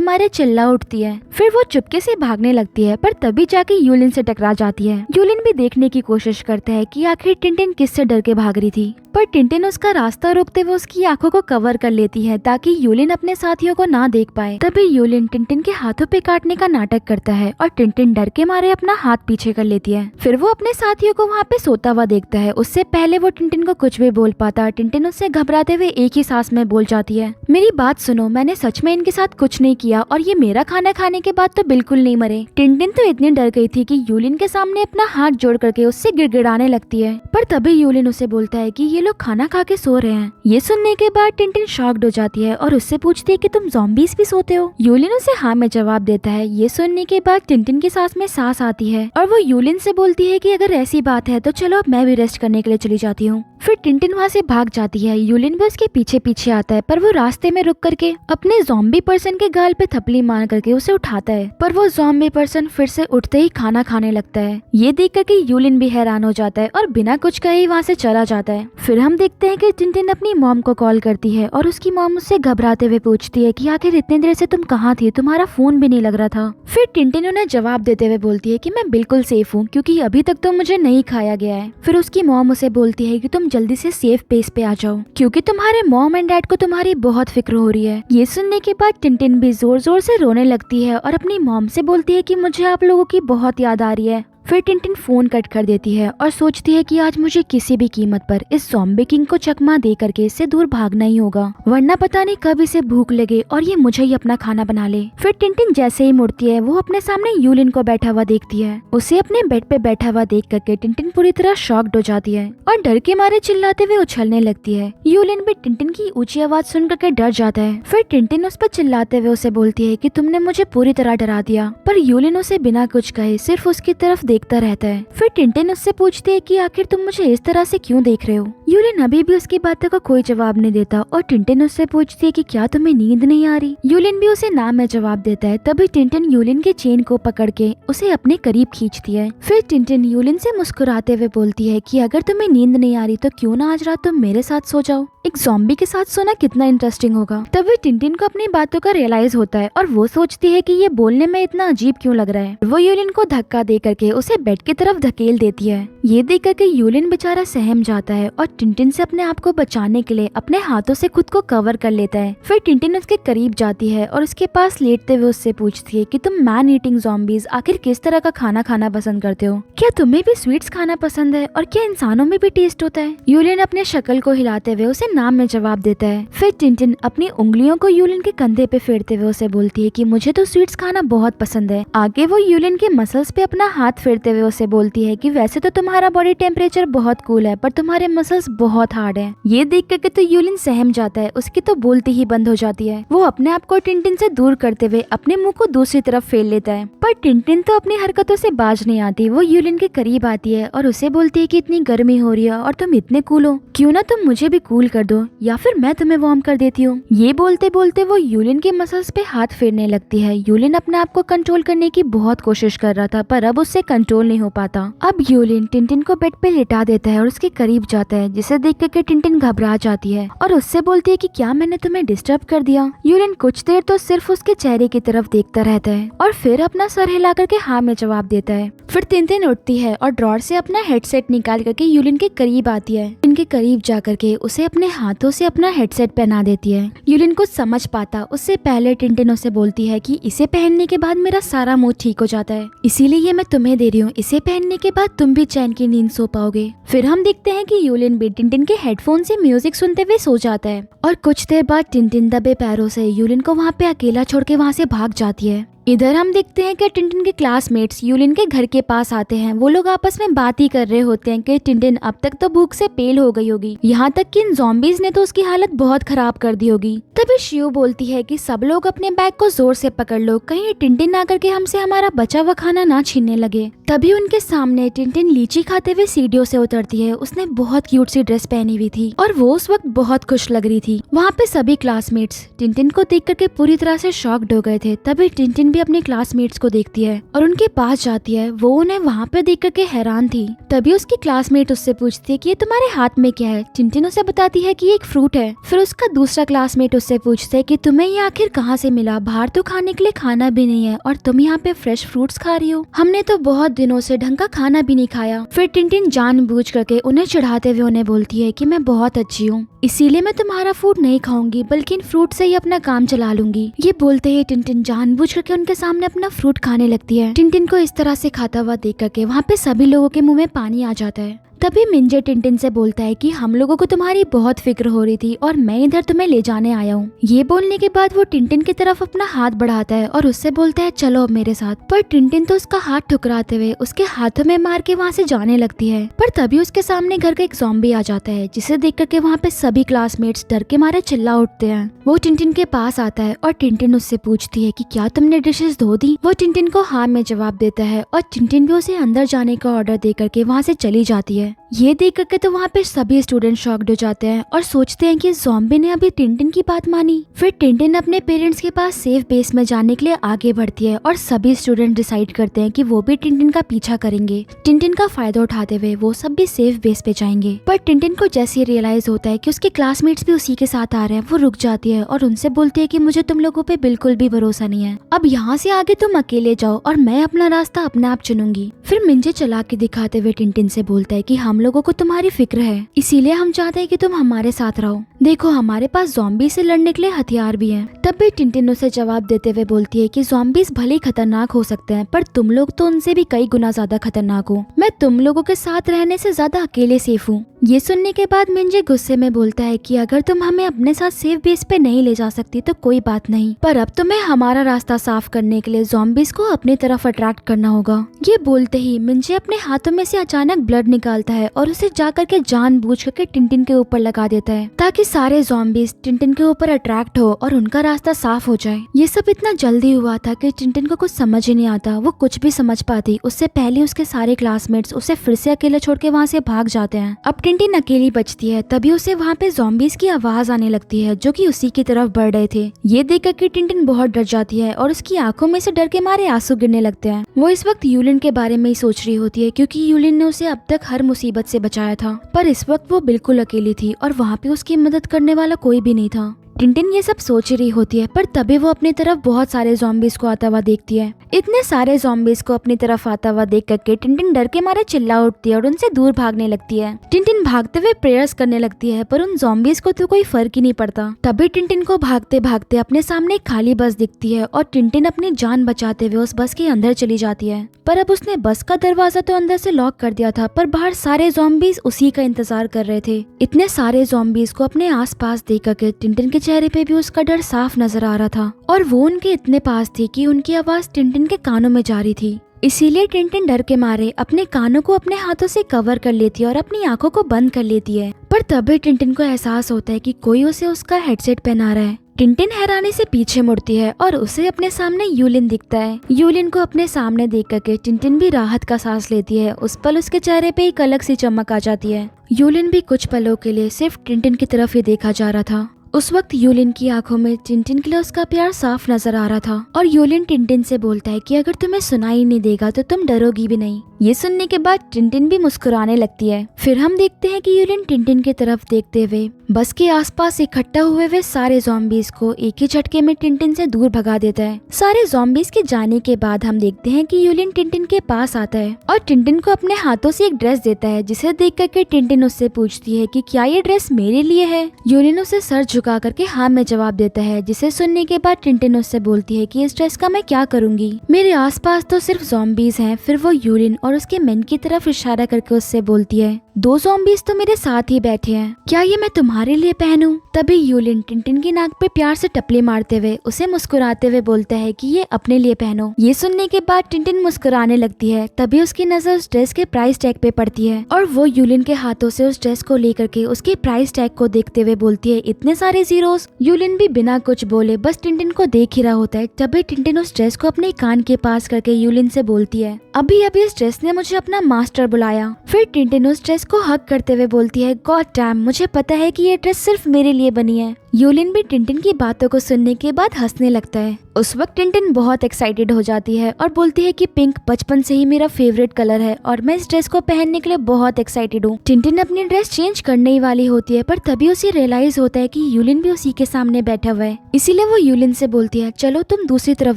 मारे चिल्ला उठती है। फिर वो चुपके से भागने लगती है, पर तभी जाके यूलिन से टकरा जाती है। यूलिन भी देखने की कोशिश करता है कि आखिर टिंटिन किससे डर के भाग रही थी, पर टिंटिन उसका रास्ता रोकते हुए उसकी आंखों को कवर कर लेती है ताकि यूलिन अपने साथियों को ना देख पाए। तभी यूलिन टिंटिन के हाथों पे काटने का नाटक करता है और टिंटिन डर के मारे अपना हाथ पीछे कर लेती है। फिर वो अपने साथियों को वहाँ पे सोता हुआ देखता है। उससे पहले वो टिंटिन को कुछ भी बोल पाता, टिंटिन उससे घबराते हुए एक ही सांस में बोल जाती है, मेरी बात सुनो, मैंने सच में इनके साथ कुछ नहीं किया और ये मेरा खाना खाने के बाद तो बिल्कुल नहीं मरे। टिंटिन तो इतनी डर गई थी कि यूलिन के सामने अपना हाथ जोड़ करके उससे गिड़गिड़ाने लगती है। पर तभी यूलिन उसे बोलता है कि ये लोग खाना खा के सो रहे हैं। ये सुनने के बाद टिंटिन शॉक्ड हो जाती है और उससे पूछती है कि तुम ज़ॉम्बीज भी सोते हो। यूलिन उसे हाँ में जवाब देता है। ये सुनने के बाद टिंटिन की सांस में सांस आती है और वो यूलिन से बोलती है कि अगर ऐसी बात है तो चलो अब मैं भी रेस्ट करने के लिए चली जाती हूँ। फिर टिंटिन वहाँ से भाग जाती है। यूलिन भी उसके पीछे पीछे आता है, पर वो रास्ते में रुक करके अपने ज़ॉम्बी पर्सन के गाल पे थपली मार करके उसे उठाता है। पर वो ज़ॉम्बी पर्सन फिर से उठते ही खाना खाने लगता है। ये देख करके यूलिन भी हैरान हो जाता है और बिना कुछ कहे वहाँ से चला जाता है। फिर हम देखते हैं कि टिंटिन अपनी मॉम को कॉल करती है और उसकी मॉम उससे घबराते हुए पूछती है कि आखिर इतने देर से तुम कहाँ थी, तुम्हारा फोन भी नहीं लग रहा था। फिर टिंटिन उन्हें जवाब देते हुए बोलती है कि मैं बिल्कुल सेफ हूँ क्योंकि अभी तक तो मुझे नहीं खाया गया है। फिर उसकी मॉम उसे बोलती है कि तुम जल्दी से सेफ प्लेस पे आ जाओ क्योंकि तुम्हारे मॉम एंड डैड को तुम्हारी बहुत फिक्र हो रही है। ये सुनने के बाद टिंटिन भी जोर जोर से रोने लगती है और अपनी मॉम से बोलती है कि मुझे आप लोगों की बहुत याद आ रही है। फिर टिंटिन फोन कट कर देती है और सोचती है कि आज मुझे किसी भी कीमत पर इस ज़ॉम्बी किंग को चकमा दे करके इससे दूर भागना ही होगा, वरना पता नहीं कब इसे भूख लगे और ये मुझे ही अपना खाना बना ले। फिर टिंटिन जैसे ही मुड़ती है वो अपने सामने यूलिन को बैठा हुआ देखती है। उसे अपने बेड पे बैठा हुआ देख करके टिंटिन पूरी तरह शॉक्ड हो जाती है और डर के मारे चिल्लाते हुए उछलने लगती है। यूलिन भी टिंटिन की ऊंची आवाज सुन करके डर जाता है। फिर टिंटिन उस पर चिल्लाते हुए उसे बोलती है कि तुमने मुझे पूरी तरह डरा दिया, पर यूलिन उसे बिना कुछ कहे सिर्फ उसकी तरफ देखता रहता है। फिर टिंटिन उससे पूछती है कि आखिर तुम मुझे इस तरह से क्यों देख रहे हो। यूलिन अभी भी उसकी बातों का कोई जवाब नहीं देता और टिंटिन उससे पूछती है कि क्या तुम्हें नींद नहीं आ रही। यूलिन भी उसे ना में जवाब देता है। तभी टिंटिन यूलिन के चेन को पकड़ के उसे अपने करीब खींचती है। फिर टिंटिन यूलिन से मुस्कुराते हुए बोलती है कि अगर तुम्हें नींद नहीं आ रही तो क्यों ना आज रात तुम मेरे साथ सो जाओ, एक ज़ॉम्बी के साथ सोना कितना इंटरेस्टिंग होगा। तभी टिंटिन को अपनी बातों का रियलाइज होता है और वो सोचती है कि ये बोलने में इतना अजीब क्यों लग रहा है। वो यूलिन को धक्का दे करके उसे बेड की तरफ धकेल देती है। ये देख करके यूलिन बेचारा सहम जाता है और टिंटिन से अपने आप को बचाने के लिए अपने हाथों से खुद को कवर कर लेता है। फिर टिंटिन उसके करीब जाती है और उसके पास लेटते हुए उससे पूछती है कि तुम मैन ईटिंग ज़ॉम्बीज आखिर किस तरह का खाना खाना पसंद करते हो, क्या तुम्हें भी स्वीट्स खाना पसंद है और क्या इंसानों में भी टेस्ट होता है। यूलिन अपने शक्ल को हिलाते हुए उसे नाम में जवाब देता है। फिर टिंटिन अपनी उंगलियों को यूलिन के कंधे पे फेरते हुए उसे बोलती है कि मुझे तो स्वीट्स खाना बहुत पसंद है। आगे वो यूलिन के मसल्स पे अपना हाथ फेरते हुए उसे बोलती है कि वैसे तो तुम्हारा बॉडी टेम्परेचर बहुत कूल है पर तुम्हारे मसल्स बहुत हार्ड है। ये देख करके तो यूलिन सहम जाता है, उसकी तो बोलती ही बंद हो जाती है। वो अपने आप को टिंटिन से दूर करते हुए अपने मुंह को दूसरी तरफ फेर लेता है, पर टिंटिन तो अपनी हरकतों से बाज नहीं आती। वो यूलिन के करीब आती है और उसे बोलती है कि इतनी गर्मी हो रही है और तुम इतने कूल हो, क्यों ना तुम मुझे भी कूल कर दो या फिर मैं तुम्हें वार्म कर देती हूँ। ये बोलते बोलते वो यूलिन के मसल्स पे हाथ फेरने लगती है। यूलिन अपने आप को कंट्रोल करने की बहुत कोशिश कर रहा था पर अब उससे कंट्रोल नहीं हो पाता। अब यूलिन टिंटिन को बेड पे लिटा देता है और उसके करीब जाता है, जिसे देख करके टिंटिन घबरा जाती है और उससे बोलती है कि क्या मैंने तुम्हें डिस्टर्ब कर दिया। यूलिन कुछ देर तो सिर्फ उसके चेहरे की तरफ देखता रहता है और फिर अपना सर हिला करके हाँ में जवाब देता है। फिर टिनटिन उठती है और ड्रॉर से अपना हेडसेट निकाल करके यूलिन के करीब आती है। इनके करीब जा करके उसे अपने हाथों से अपना हेडसेट पहना देती है। यूलिन कुछ समझ पाता उससे पहले टिनटिन उसे बोलती है कि इसे पहनने के बाद मेरा सारा मूड ठीक हो जाता है, इसीलिए ये मैं तुम्हें दे रही हूँ। इसे पहनने के बाद तुम भी चैन की नींद सो पाओगे। फिर हम देखते हैं कि यूलिन भी टिनटिन के हेडफोन से म्यूजिक सुनते हुए सो जाता है और कुछ देर बाद टिनटिन दबे पैरों से यूलिन को वहाँ पे अकेला छोड़ के वहाँ से भाग जाती है। इधर हम देखते हैं कि टिनटिन के क्लासमेट्स यूलिन के घर के पास आते हैं। वो लोग आपस में बात ही कर रहे होते हैं कि टिनटिन अब तक तो भूख से पेल हो गई होगी, यहाँ तक कि इन ज़ॉम्बीज़ ने तो उसकी हालत बहुत खराब कर दी होगी। तभी शियो बोलती है कि सब लोग अपने बैग को जोर से पकड़ लो, कहीं टिनटिन आकर के हमसे हमारा बचा हुआ खाना ना छीनने लगे। तभी उनके सामने टिनटिन लीची खाते हुए सीढ़ियों से उतरती है। उसने बहुत क्यूट सी ड्रेस पहनी हुई थी और वो उस वक्त बहुत खुश लग रही थी। वहाँ पे सभी क्लासमेट्स टिनटिन को देख करके पूरी तरह से शॉक्ड हो गए थे। तभी टिनटिन भी अपने क्लासमेट्स को देखती है और उनके पास जाती है। वो उन्हें वहाँ पे देख करके हैरान थी। तभी उसकी क्लासमेट उससे पूछती है कि ये तुम्हारे हाथ में क्या है। टिनटिन उसे बताती है कि ये एक फ्रूट है। फिर उसका दूसरा क्लासमेट उससे पूछता है कि तुम्हें ये आखिर कहाँ से मिला, बाहर तो खाने के लिए खाना भी नहीं है और तुम यहाँ पे फ्रेश फ्रूट्स खा रही हो, हमने तो बहुत दिनों से ढंग का खाना भी नहीं खाया। फिर टिनटिन जानबूझ करके उन्हें चिढ़ाते हुए उन्हें बोलती है कि मैं बहुत अच्छी हूँ, इसीलिए मैं तुम्हारा फूड नहीं खाऊंगी बल्कि इन फ्रूट से ही अपना काम चला लूंगी। ये बोलते ही टिनटिन जानबूझ करके उनके सामने अपना फ्रूट खाने लगती है। टिनटिन को इस तरह से खाता हुआ देख करके वहाँ पे सभी लोगों के मुंह में पानी आ जाता है। तभी मिंजे टिनटिन से बोलता है कि हम लोगों को तुम्हारी बहुत फिक्र हो रही थी और मैं इधर तुम्हें ले जाने आया हूँ। ये बोलने के बाद वो टिनटिन की तरफ अपना हाथ बढ़ाता है और उससे बोलता है चलो अब मेरे साथ। पर टिनटिन तो उसका हाथ ठुकराते हुए उसके हाथों में मार के वहाँ से जाने लगती है। पर तभी उसके सामने घर का एक ज़ॉम्बी आ जाता है, जिसे देख करके वहाँ पे सभी क्लासमेट्स डर के मारे चिल्ला उठते हैं। वो टिनटिन के पास आता है और टिनटिन उससे पूछती है कि क्या तुमने डिशेस धो दी। वो टिनटिन को हाँ में जवाब देता है और टिनटिन भी उसे अंदर जाने का ऑर्डर दे करके वहाँ से चली जाती है। ये देख करके तो वहाँ पे सभी स्टूडेंट शॉक्ड हो जाते हैं और सोचते हैं कि ज़ॉम्बी ने अभी टिनटिन की बात मानी। फिर टिनटिन अपने पेरेंट्स के पास सेफ बेस में जाने के लिए आगे बढ़ती है और सभी स्टूडेंट डिसाइड करते हैं कि वो भी टिनटिन का पीछा करेंगे। टिनटिन का फायदा उठाते हुए वो सब भी सेफ बेस पे जाएंगे। पर टिनटिन को जैसे रियलाइज होता है कि उसके क्लासमेट्स भी उसी के साथ आ रहे हैं, वो रुक जाती है और उनसे बोलती है कि मुझे तुम लोगों पे बिल्कुल भी भरोसा नहीं है, अब यहाँ से आगे तुम अकेले जाओ और मैं अपना रास्ता अपने आप चुनूंगी। फिर मिंजे चला के दिखाते हुए टिनटिन से बोलता है कि हम लोगों को तुम्हारी फिक्र है, इसीलिए हम चाहते हैं कि तुम हमारे साथ रहो। देखो हमारे पास ज़ॉम्बी से लड़ने के लिए हथियार भी हैं। तब भी टिनटिन उसे जवाब देते हुए बोलती है कि ज़ॉम्बीज भले ही खतरनाक हो सकते हैं पर तुम लोग तो उनसे भी कई गुना ज्यादा खतरनाक हो। मैं तुम लोगों के साथ रहने से ज्यादा अकेले सेफ हूँ। ये सुनने के बाद मिंजे गुस्से में बोलता है कि अगर तुम हमें अपने साथ सेफ बेस पे नहीं ले जा सकती तो कोई बात नहीं, पर अब तुम्हें हमारा रास्ता साफ करने के लिए ज़ॉम्बीज को अपनी तरफ अट्रैक्ट करना होगा। ये बोलते ही मिंजे अपने हाथों में से अचानक ब्लड निकालता है और उसे जाकर के जानबूझ करके टिनटिन के ऊपर लगा देता है ताकि सारे ज़ॉम्बीज टिनटिन के ऊपर अट्रैक्ट हो और उनका रास्ता साफ हो जाए। ये सब इतना जल्दी हुआ था कि टिनटिन को कुछ समझ ही नहीं आता, वो कुछ भी समझ पाती उससे पहले उसके सारे क्लासमेट्स उसे फिर से अकेले छोड़ के वहाँ से भाग जाते हैं। अब टिनटिन अकेली बचती है। तभी उसे वहाँ पे ज़ॉम्बीज की आवाज आने लगती है जो कि उसी की तरफ बढ़ रहे थे। ये देखकर कि टिनटिन बहुत डर जाती है और उसकी आंखों में से डर के मारे आंसू गिरने लगते हैं। वो इस वक्त यूलिन के बारे में ही सोच रही होती है क्योंकि यूलिन ने उसे अब तक हर मुसीबत से बचाया था, पर इस वक्त वो बिल्कुल अकेली थी और वहाँ पे उसकी मदद करने वाला कोई भी नहीं था। टिनटिन ये सब सोच रही होती है पर तभी वो अपनी तरफ बहुत सारे ज़ॉम्बीज को आता हुआ देखती है। इतने सारे ज़ॉम्बीज को अपनी तरफ आता हुआ देख करके टिनटिन डर के मारे चिल्ला उठती है और उनसे दूर भागने लगती है। टिनटिन भागते हुए प्रेयर्स करने लगती है पर उन ज़ॉम्बीज को तो कोई फर्क ही नहीं पड़ता। तभी टिनटिन को भागते भागते अपने सामने एक खाली बस दिखती है और टिनटिन अपनी जान बचाते हुए उस बस के अंदर चली जाती है। पर अब उसने बस का दरवाजा तो अंदर से लॉक कर दिया था पर बाहर सारे ज़ॉम्बीज उसी का इंतजार कर रहे थे। इतने सारे ज़ॉम्बीज को अपने आस पास देख करके टिनटिन के चेहरे पे भी उसका डर साफ नजर आ रहा था और वो उनके इतने पास थी कि उनकी आवाज टिनटिन के कानों में जा रही थी। इसीलिए टिनटिन डर के मारे अपने कानों को अपने हाथों से कवर कर लेती है और अपनी आंखों को बंद कर लेती है। पर तभी टिनटिन को एहसास होता है कि कोई उसे उसका हेडसेट पहना रहा है। टिनटिन हैरानी से पीछे मुड़ती है और उसे अपने सामने यूलिन दिखता है। यूलिन को अपने सामने देख करके टिनटिन भी राहत का सांस लेती है। उस पल उसके चेहरे पे एक अलग सी चमक आ जाती है। यूलिन भी कुछ पलों के लिए सिर्फ टिनटिन की तरफ ही देखा जा रहा था उस वक्त यूलिन की आंखों में टिंटिन के लिए उसका प्यार साफ नजर आ रहा था और यूलिन टिंटिन से बोलता है कि अगर तुम्हें सुनाई नहीं देगा तो तुम डरोगी भी नहीं। ये सुनने के बाद टिंटिन भी मुस्कुराने लगती है। फिर हम देखते हैं कि यूलिन टिंटिन की तरफ देखते हुए बस के आसपास इकट्ठा हुए वे सारे ज़ॉम्बीज को एक ही झटके में टिंटिन से दूर भगा देता है। सारे ज़ॉम्बीज के जाने के बाद हम देखते हैं कि यूलिन टिंटिन के पास आता है और टिंटिन को अपने हाथों से एक ड्रेस देता है, जिसे देख करके टिंटिन उससे पूछती है कि क्या ये ड्रेस मेरे लिए है। यूलिन उसे सर झुका करके हाँ में जवाब देता है, जिसे सुनने के बाद टिंटिन उससे बोलती है कि इस ड्रेस का मैं क्या करूंगी, मेरे आसपास तो सिर्फ ज़ॉम्बीज हैं। फिर वो यूलिन और उसके मेन की तरफ इशारा करके उससे बोलती है, 2 ज़ॉम्बीज तो मेरे साथ ही बैठे हैं, क्या ये मैं तुम्हारे लिए पहनूं? तभी यूलिन टिंटिन की नाक पे प्यार से टपली मारते हुए उसे मुस्कुराते हुए बोलता है कि ये अपने लिए पहनो। ये सुनने के बाद टिंटिन मुस्कुराने लगती है। तभी उसकी नजर उस ड्रेस के प्राइस टैग पे पड़ती है और वो यूलिन के हाथों से उस ड्रेस को लेकर के उसके प्राइस टैग को देखते हुए बोलती है, इतने सारे जीरोस। यूलिन भी बिना कुछ बोले बस टिंटिन को देख ही रहा होता है। तभी टिंटिन उस ड्रेस को अपने कान के पास करके यूलिन से बोलती है, अभी अभी इस ड्रेस ने मुझे अपना मास्टर बुलाया। फिर टिंटिन उस ड्रेस को हग करते हुए बोलती है, गॉड डैम, मुझे पता है कि ये ड्रेस सिर्फ मेरे लिए बनी है। यूलिन भी टिंटिन की बातों को सुनने के बाद हंसने लगता है। उस वक्त टिंटिन बहुत एक्साइटेड हो जाती है और बोलती है कि पिंक बचपन से ही मेरा फेवरेट कलर है और मैं इस ड्रेस को पहनने के लिए बहुत एक्साइटेड हूँ। टिंटिन अपनी ड्रेस चेंज करने ही वाली होती है, पर तभी उसे रियलाइज होता है कि यूलिन भी उसी के सामने बैठा हुआ है। इसीलिए वो यूलिन से बोलती है, चलो तुम दूसरी तरफ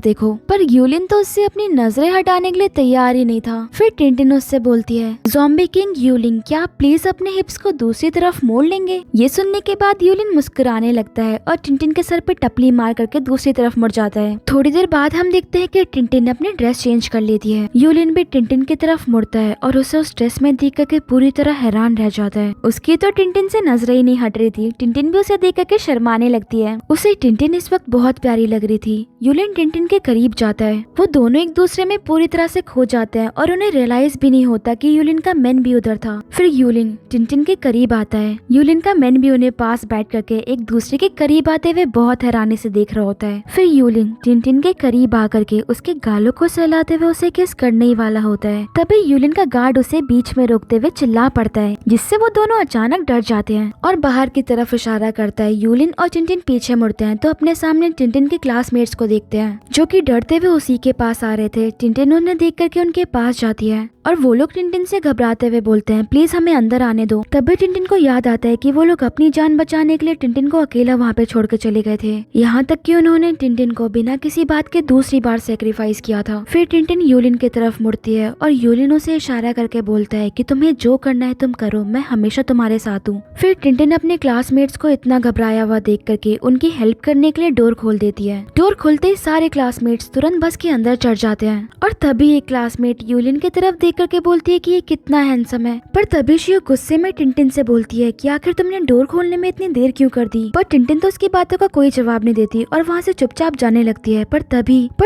देखो। पर यूलिन तो उससे अपनी नजरें हटाने के लिए तैयार ही नहीं था। फिर टिंटिन उससे बोलती है, ज़ॉम्बी किंग यूलिन, क्या आप प्लीज अपने हिप्स को दूसरी तरफ मोड़ लेंगे? ये सुनने के बाद यूलिन मुस्कुराने लगता है और टिंटिन के सर पे टपली मार करके दूसरी तरफ मुड़ जाता है। थोड़ी देर बाद हम देखते हैं कि टिंटिन अपनी ड्रेस चेंज कर लेती है। यूलिन भी टिंटिन की तरफ मुड़ता है और उसे उस ड्रेस में देख करके पूरी तरह हैरान रह जाता है। उसकी तो टिंटिन से नजरें ही नहीं हट रही थी। टिंटिन भी उसे देख करके शर्माने लगती है। उसे टिंटिन इस वक्त बहुत प्यारी लग रही थी। यूलिन टिंटिन के करीब जाता है। वो दोनों एक दूसरे में पूरी तरह से खो जाते हैं और उन्हें रियलाइज भी नहीं होता कि यूलिन का मैन भी उधर था। फिर यूलिन टिंटिन के करीब आता है। यूलिन का मैन भी उन्हें पास बैठ करके एक दूसरे के करीब आते हुए बहुत हैरानी से देख रहा होता है। फिर यूलिन टिंटिन के करीब आकर के उसके गालों को सहलाते हुए उसे किस करने ही वाला होता है। तभी यूलिन का गार्ड उसे बीच में रोकते हुए चिल्ला पड़ता है, जिससे वो दोनों अचानक डर जाते हैं और बाहर की तरफ इशारा करता है। यूलिन और टिंटिन पीछे मुड़ते हैं तो अपने सामने टिंटिन के क्लासमेट्स को देखते हैं, जो कि डरते हुए उसी के पास आ रहे थे। टिंटिन उन्हें देख करके उनके पास जाती है और वो लोग टिंटिन से घबराते हुए बोलते हैं, प्लीज हमें अंदर आने दो। तभी टिंटिन को याद आता है कि वो लोग अपनी जान बचाने के लिए टिंटिन को अकेला वहाँ पे छोड़ के चले गए थे। यहाँ तक कि उन्होंने टिंटिन को बिना किसी बात के दूसरी बार सेक्रीफाइस किया था। फिर टिंटिन यूलिन की तरफ मुड़ती है और यूलिन उसे इशारा करके बोलता है कि तुम्हें जो करना है तुम करो, मैं हमेशा तुम्हारे साथ हूँ। फिर टिंटिन अपने क्लासमेट्स को इतना घबराया हुआ देख करके उनकी हेल्प करने के लिए डोर खोल देती है। डोर खुलते ही सारे क्लासमेट्स तुरंत बस के अंदर चढ़ जाते हैं और तभी एक क्लासमेट यूलिन की तरफ देख करके बोलती है कि ये कितना हैंडसम है। पर तभी शियो गुस्से में टिंटिन से बोलती है कि आखिर तुमने डोर खोलने में इतनी देर क्यों कर दी? पर टिंटिन तो उसकी बातों का कोई जवाब नहीं देती और वहाँ से चुपचाप जाने लगती है। पर